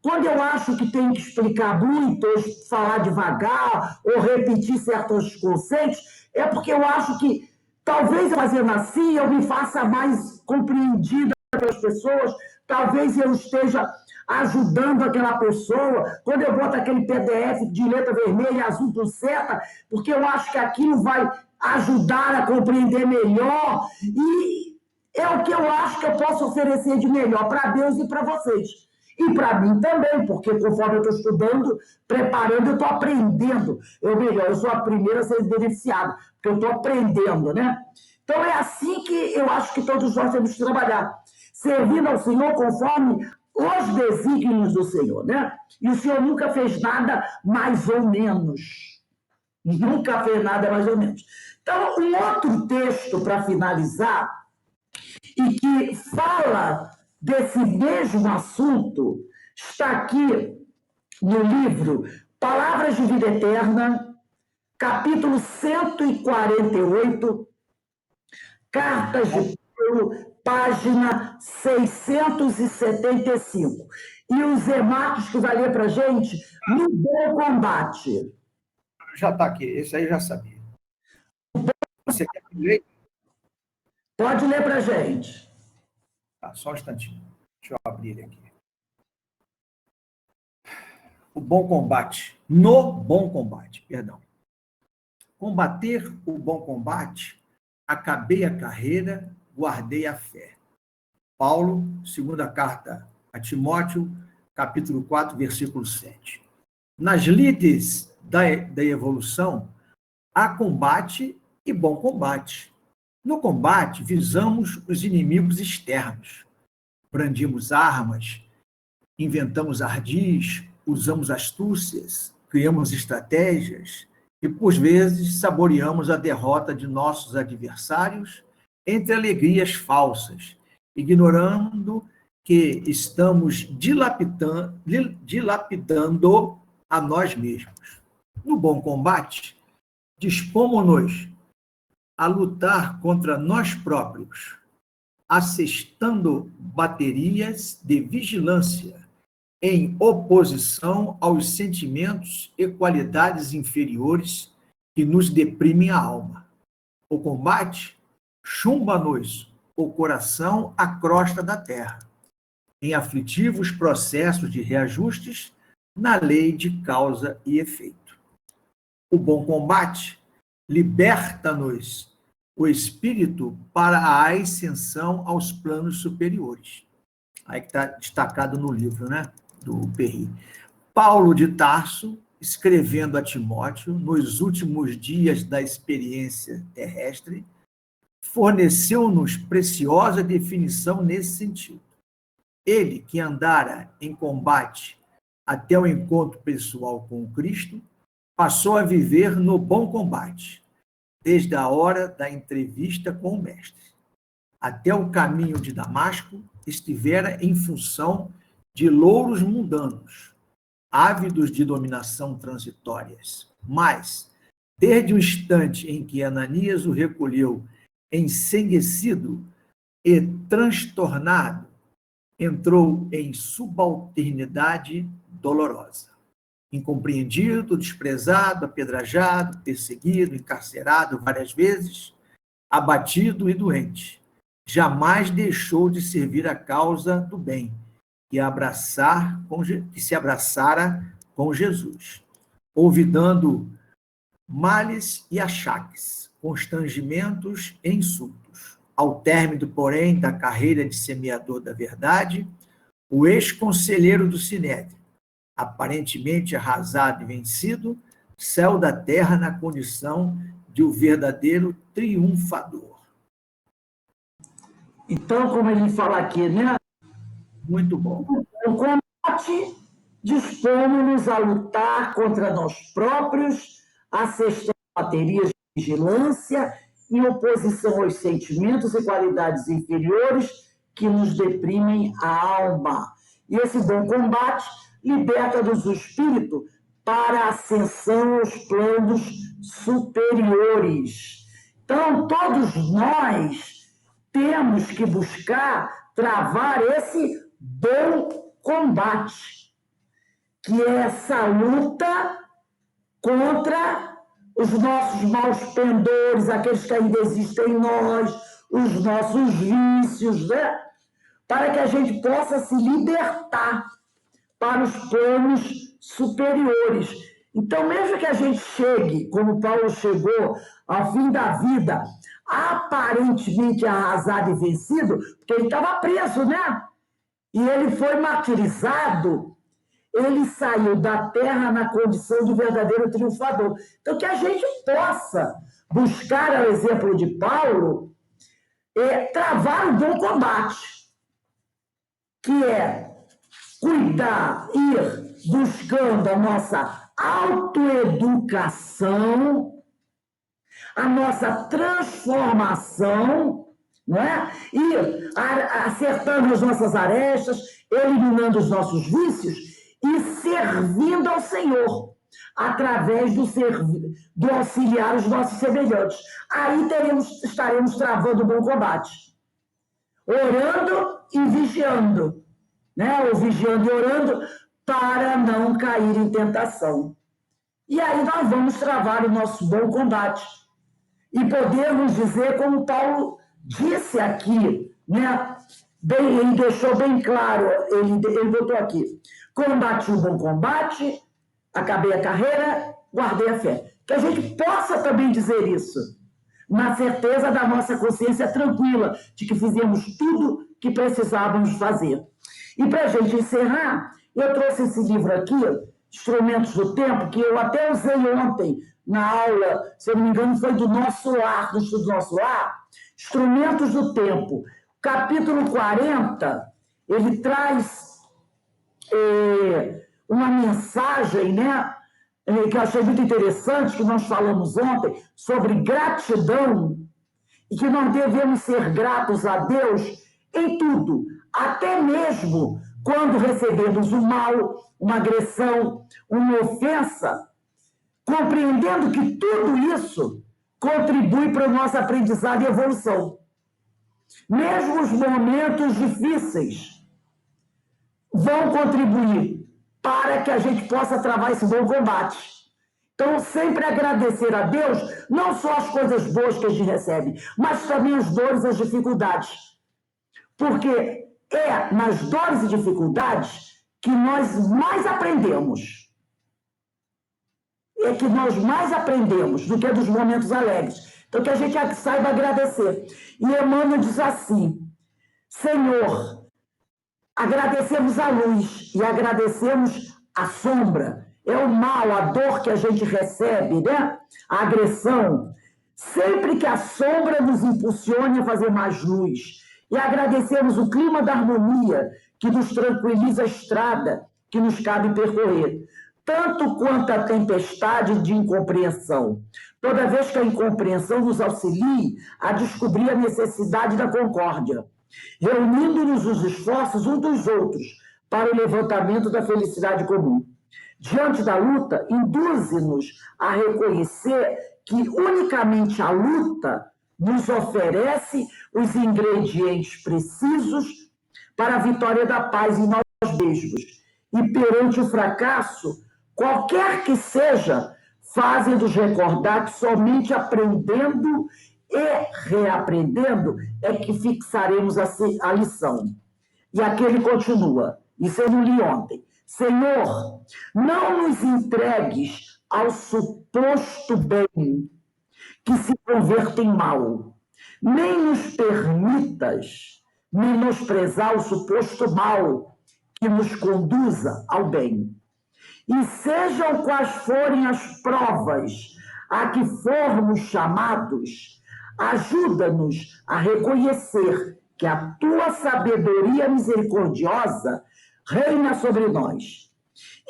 quando eu acho que tem que explicar muito, ou falar devagar, ou repetir certos conceitos, é porque eu acho que talvez fazendo assim eu me faça mais compreendida pelas pessoas, talvez eu esteja ajudando aquela pessoa, quando eu boto aquele PDF de letra vermelha e azul por seta, porque eu acho que aquilo vai ajudar a compreender melhor, e é o que eu acho que eu posso oferecer de melhor para Deus e para vocês. E para mim também, porque conforme eu estou estudando, preparando, eu estou aprendendo. Eu sou a primeira a ser beneficiada, porque eu estou aprendendo, né? Então é assim que eu acho que todos nós temos que trabalhar, servindo ao Senhor conforme os desígnios do Senhor, né? E o Senhor nunca fez nada mais ou menos. Nunca fez nada mais ou menos. Então, um outro texto para finalizar, e que fala desse mesmo assunto, está aqui no livro Palavras de Vida Eterna, capítulo 148, Cartas de Paulo, página 675. E o Zé Marcos, que vai ler para a gente, no Bom Combate. Já está aqui, esse aí eu já sabia. Você quer ler? Pode ler para a gente. Tá, só um instantinho. Deixa eu abrir ele aqui. O bom combate. No bom combate, perdão. Combater o bom combate, acabei a carreira, guardei a fé. Paulo, segunda carta a Timóteo, capítulo 4, versículo 7. Nas lides da evolução, há combate e bom combate. No combate, visamos os inimigos externos. Brandimos armas, inventamos ardis, usamos astúcias, criamos estratégias e, por vezes, saboreamos a derrota de nossos adversários entre alegrias falsas, ignorando que estamos dilapidando a nós mesmos. No bom combate, dispomos-nos a lutar contra nós próprios, assestando baterias de vigilância em oposição aos sentimentos e qualidades inferiores que nos deprimem a alma. O combate chumba-nos o coração à crosta da terra, em aflitivos processos de reajustes na lei de causa e efeito. O bom combate liberta-nos o espírito para a ascensão aos planos superiores. Aí que está destacado no livro, né, do Perry. Paulo de Tarso, escrevendo a Timóteo, nos últimos dias da experiência terrestre, forneceu-nos preciosa definição nesse sentido. Ele, que andara em combate até o encontro pessoal com o Cristo, passou a viver no bom combate, desde a hora da entrevista com o Mestre. Até o caminho de Damasco estivera em função de louros mundanos, ávidos de dominação transitórias. Mas, desde o instante em que Ananias o recolheu ensanguecido e transtornado, entrou em subalternidade dolorosa. Incompreendido, desprezado, apedrejado, perseguido, encarcerado várias vezes, abatido e doente, jamais deixou de servir a causa do bem que se abraçara com Jesus, olvidando males e achaques, constrangimentos e insultos. Ao término, porém, da carreira de semeador da verdade, o ex-conselheiro do Sinédrio, aparentemente arrasado e vencido, saiu da terra na condição de um verdadeiro triunfador. Então, como ele fala aqui, né? Muito bom. O combate dispomos-nos a lutar contra nós próprios, assestar baterias de vigilância em oposição aos sentimentos e qualidades inferiores que nos deprimem a alma. E esse bom combate liberta-nos o espírito para a ascensão aos planos superiores. Então, todos nós temos que buscar travar esse bom combate, que é essa luta contra os nossos maus pendores, aqueles que ainda existem em nós, os nossos vícios, né? Para que a gente possa se libertar para os planos superiores. Então, mesmo que a gente chegue, como Paulo chegou, ao fim da vida, aparentemente arrasado e vencido, porque ele estava preso, né? E ele foi martirizado, ele saiu da terra na condição de verdadeiro triunfador. Então, que a gente possa buscar, ao exemplo de Paulo, travar um bom combate, que é cuidar, ir buscando a nossa autoeducação, a nossa transformação, não é? Ir acertando as nossas arestas, eliminando os nossos vícios e servindo ao Senhor, através do auxiliar os nossos semelhantes. Aí estaremos travando o bom combate, orando e vigiando, né? Ou vigiando e orando para não cair em tentação. E aí nós vamos travar o nosso bom combate. E podemos dizer, como Paulo disse aqui, né? Ele deixou bem claro, ele botou aqui: combati o bom combate, acabei a carreira, guardei a fé. Que a gente possa também dizer isso, na certeza da nossa consciência tranquila, de que fizemos tudo que precisávamos fazer. E para a gente encerrar, eu trouxe esse livro aqui, Instrumentos do Tempo, que eu até usei ontem na aula, se eu não me engano, foi do Nosso Lar, do estudo do Nosso Lar, Instrumentos do Tempo. Capítulo 40, ele traz uma mensagem, né, que eu achei muito interessante, que nós falamos ontem, sobre gratidão, e que nós devemos ser gratos a Deus em tudo, até mesmo quando recebemos um mal, uma agressão, uma ofensa, compreendendo que tudo isso contribui para o nosso aprendizado e evolução. Mesmo os momentos difíceis vão contribuir para que a gente possa travar esse bom combate. Então, sempre agradecer a Deus, não só as coisas boas que a gente recebe, mas também as dores e as dificuldades. Porque é nas dores e dificuldades que nós mais aprendemos. É que nós mais aprendemos do que dos momentos alegres. Então, que a gente saiba agradecer. E Emmanuel diz assim: Senhor, agradecemos a luz e agradecemos a sombra. É o mal, a dor que a gente recebe, né? A agressão. Sempre que a sombra nos impulsione a fazer mais luz. E agradecemos o clima da harmonia que nos tranquiliza a estrada que nos cabe percorrer. Tanto quanto a tempestade de incompreensão. Toda vez que a incompreensão nos auxilie a descobrir a necessidade da concórdia, reunindo-nos os esforços uns dos outros para o levantamento da felicidade comum. Diante da luta, induze-nos a reconhecer que unicamente a luta nos oferece os ingredientes precisos para a vitória da paz em nós mesmos. E perante o fracasso, qualquer que seja, fazem-nos recordar que somente aprendendo e reaprendendo é que fixaremos a lição. E aquele continua, isso eu não li ontem. Senhor, não nos entregues ao suposto bem que se converta em mal, nem nos permitas menosprezar o suposto mal que nos conduza ao bem. E sejam quais forem as provas a que formos chamados, ajuda-nos a reconhecer que a tua sabedoria misericordiosa reina sobre nós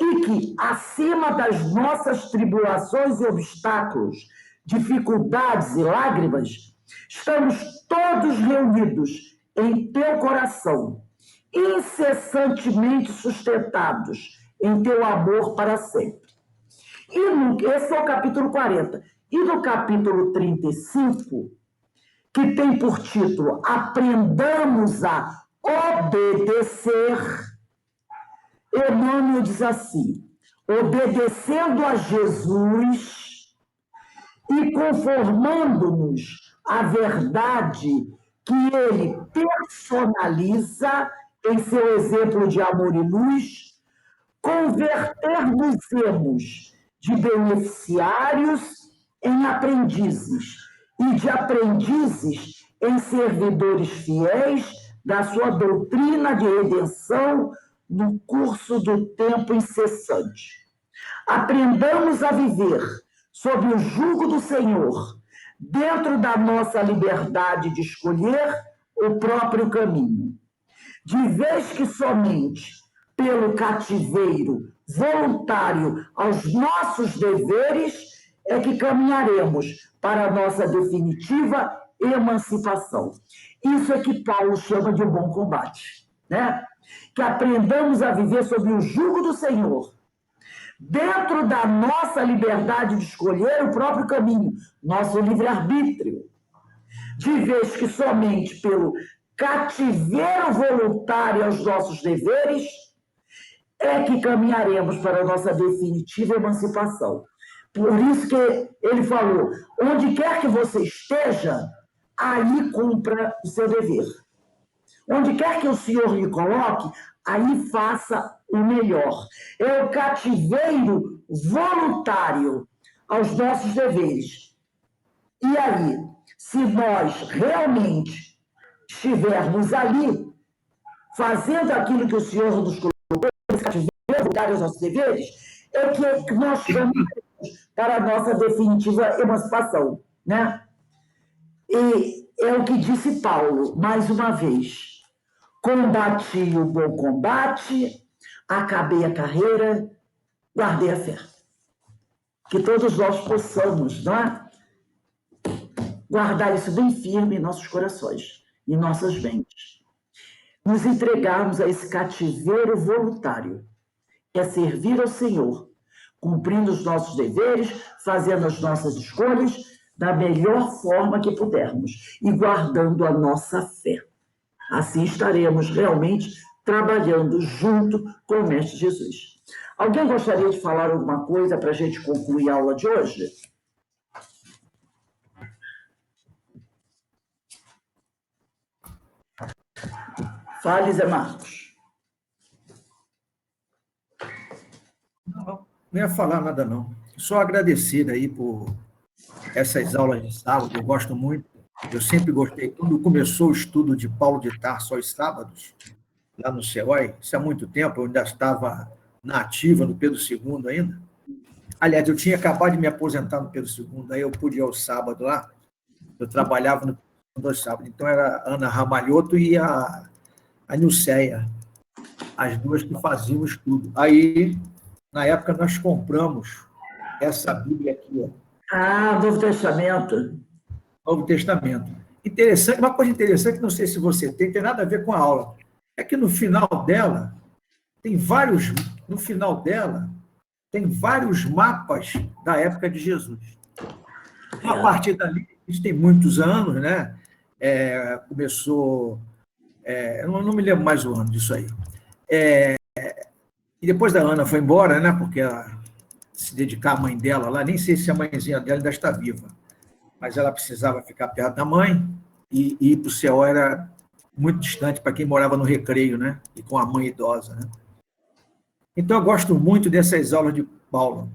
e que, acima das nossas tribulações e obstáculos, dificuldades e lágrimas, estamos todos reunidos em teu coração, incessantemente sustentados em teu amor para sempre. Esse é o capítulo 40. E no capítulo 35, que tem por título Aprendamos a obedecer, Emmanuel diz assim: obedecendo a Jesus e conformando-nos à verdade que ele personaliza em seu exemplo de amor e luz, converter-nos-emos de beneficiários em aprendizes e de aprendizes em servidores fiéis da sua doutrina de redenção no curso do tempo incessante. Aprendamos a viver sob o jugo do Senhor, dentro da nossa liberdade de escolher o próprio caminho. De vez que somente pelo cativeiro voluntário aos nossos deveres é que caminharemos para a nossa definitiva emancipação. Isso é que Paulo chama de um bom combate, né? Que aprendamos a viver sob o jugo do Senhor, dentro da nossa liberdade de escolher o próprio caminho, nosso livre-arbítrio, de vez que somente pelo cativeiro voluntário aos nossos deveres é que caminharemos para a nossa definitiva emancipação. Por isso que ele falou, onde quer que você esteja, aí cumpra o seu dever. Onde quer que o Senhor lhe coloque, aí faça o melhor. É o cativeiro voluntário aos nossos deveres. E aí, se nós realmente estivermos ali, fazendo aquilo que o Senhor nos colocou, esse cativeiro voluntário aos nossos deveres, é que nós caminhamos para a nossa definitiva emancipação, né? E é o que disse Paulo, mais uma vez. Combati o bom combate, acabei a carreira, guardei a fé. Que todos nós possamos, não é? Guardar isso bem firme em nossos corações, em nossas mentes. Nos entregarmos a esse cativeiro voluntário, que é servir ao Senhor, cumprindo os nossos deveres, fazendo as nossas escolhas da melhor forma que pudermos e guardando a nossa fé. Assim estaremos realmente trabalhando junto com o Mestre Jesus. Alguém gostaria de falar alguma coisa para a gente concluir a aula de hoje? Fale, Zé Marcos. Não ia falar nada, não. Só agradecer aí por essas aulas de sábado, eu gosto muito. Eu sempre gostei. Quando começou o estudo de Paulo de Tarso aos sábados, lá no CEOI, isso há muito tempo, eu ainda estava na ativa, no Pedro II ainda. Aliás, eu tinha acabado de me aposentar no Pedro II, aí eu pude ir ao sábado lá, eu trabalhava no Pedro II aos sábados. Então, era a Ana Ramalhoto e a Nilceia, as duas que faziam o estudo. Aí, na época, nós compramos essa Bíblia aqui, ó, Ah, Novo Testamento. Novo Testamento. Interessante, uma coisa interessante, não sei se você tem nada a ver com a aula, é que no final dela tem vários mapas da época de Jesus. A partir dali, isso tem muitos anos, né? Começou, eu não me lembro mais o ano disso aí. E depois da Ana foi embora, né? Porque ela se dedicar à mãe dela lá, nem sei se a mãezinha dela ainda está viva, mas ela precisava ficar perto da mãe e ir para o céu era muito distante para quem morava no Recreio, né? E com a mãe idosa, né? Então, eu gosto muito dessas aulas de Paulo.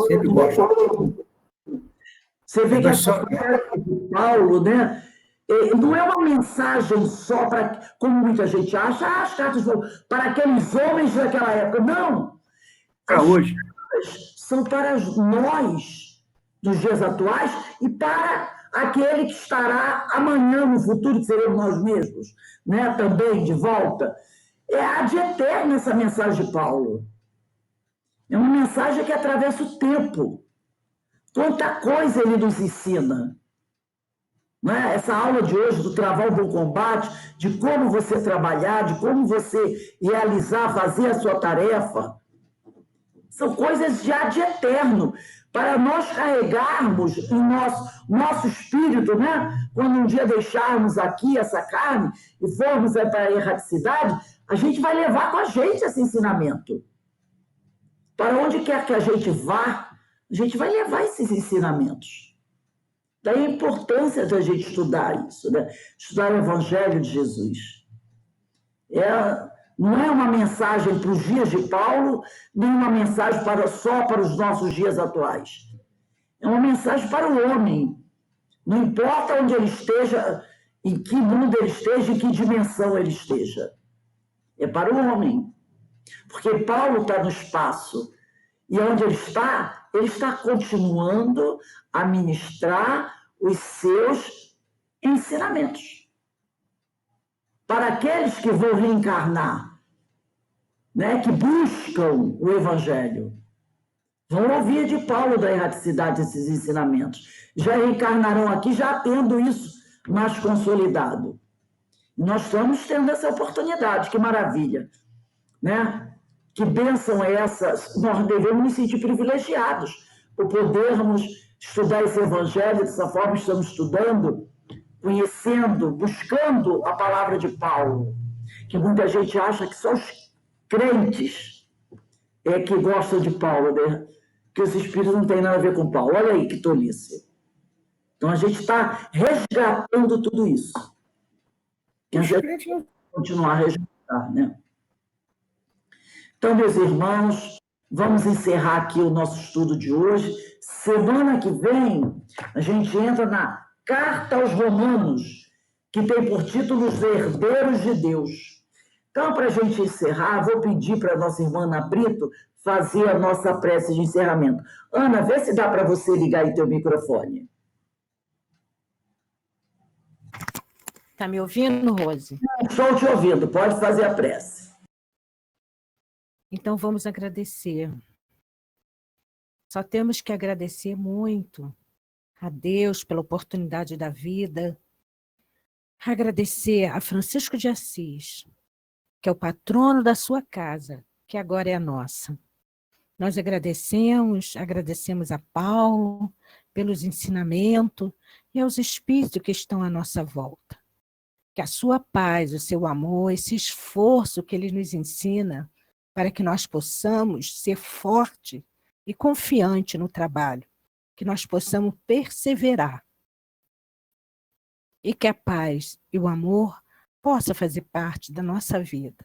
Sempre gosto. Você vê que essa carta de Paulo, né? Não é uma mensagem só para, como muita gente acha, as cartas para aqueles homens daquela época. Não. Para hoje. São para nós dos dias atuais e para aquele que estará amanhã no futuro, que seremos nós mesmos, né? Também de volta. É ad eterna essa mensagem de Paulo. É uma mensagem que atravessa o tempo. Quanta coisa ele nos ensina. Não é? Essa aula de hoje do travar o bom combate, de como você trabalhar, de como você realizar, fazer a sua tarefa, são coisas já de eterno, para nós carregarmos em nosso espírito, né? Quando um dia deixarmos aqui essa carne e formos para a erraticidade, a gente vai levar com a gente esse ensinamento. Para onde quer que a gente vá, a gente vai levar esses ensinamentos. Daí a importância da gente estudar isso, né? Estudar o Evangelho de Jesus. Não é uma mensagem para os dias de Paulo, nem uma mensagem só para os nossos dias atuais. É uma mensagem para o homem. Não importa onde ele esteja, em que mundo ele esteja, em que dimensão ele esteja. É para o homem. Porque Paulo está no espaço. E onde ele está continuando a ministrar os seus ensinamentos. Para aqueles que vão reencarnar, né, que buscam o Evangelho, vão ouvir de Paulo da erraticidade esses ensinamentos. Já reencarnarão aqui, já tendo isso mais consolidado. E nós estamos tendo essa oportunidade, que maravilha, né? Que bênção é essa? Nós devemos nos sentir privilegiados por podermos estudar esse Evangelho dessa forma, estamos estudando, conhecendo, buscando a palavra de Paulo, que muita gente acha que só os crentes é que gostam de Paulo, né? Que os espíritos não têm nada a ver com Paulo. Olha aí que tolice. Então a gente está resgatando tudo isso. E a gente vai continuar a resgatar, né? Então, meus irmãos, vamos encerrar aqui o nosso estudo de hoje. Semana que vem, a gente entra na Carta aos Romanos, que tem por título Os Herdeiros de Deus. Então, para a gente encerrar, vou pedir para a nossa irmã Ana Brito fazer a nossa prece de encerramento. Ana, vê se dá para você ligar aí teu microfone. Está me ouvindo, Rose? Estou te ouvindo, pode fazer a prece. Então, vamos agradecer. Só temos que agradecer muito a Deus pela oportunidade da vida, agradecer a Francisco de Assis, que é o patrono da sua casa, que agora é a nossa. Nós agradecemos a Paulo pelos ensinamentos e aos espíritos que estão à nossa volta. Que a sua paz, o seu amor, esse esforço que ele nos ensina para que nós possamos ser forte e confiante no trabalho, que nós possamos perseverar. E que a paz e o amor possa fazer parte da nossa vida.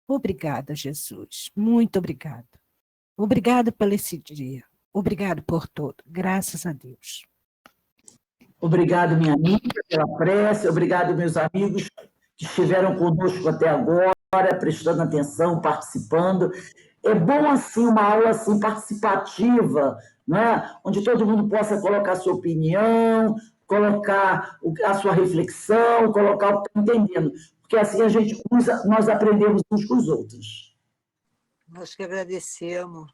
Obrigada, Jesus. Muito obrigada. Obrigada por esse dia. Obrigado por tudo. Graças a Deus. Obrigado, minha amiga, pela prece. Obrigado, meus amigos que estiveram conosco até agora, prestando atenção, participando. É bom, assim, uma aula assim, participativa, né? Onde todo mundo possa colocar a sua opinião, colocar a sua reflexão, colocar o que está entendendo. Porque assim nós aprendemos uns com os outros. Nós que agradecemos.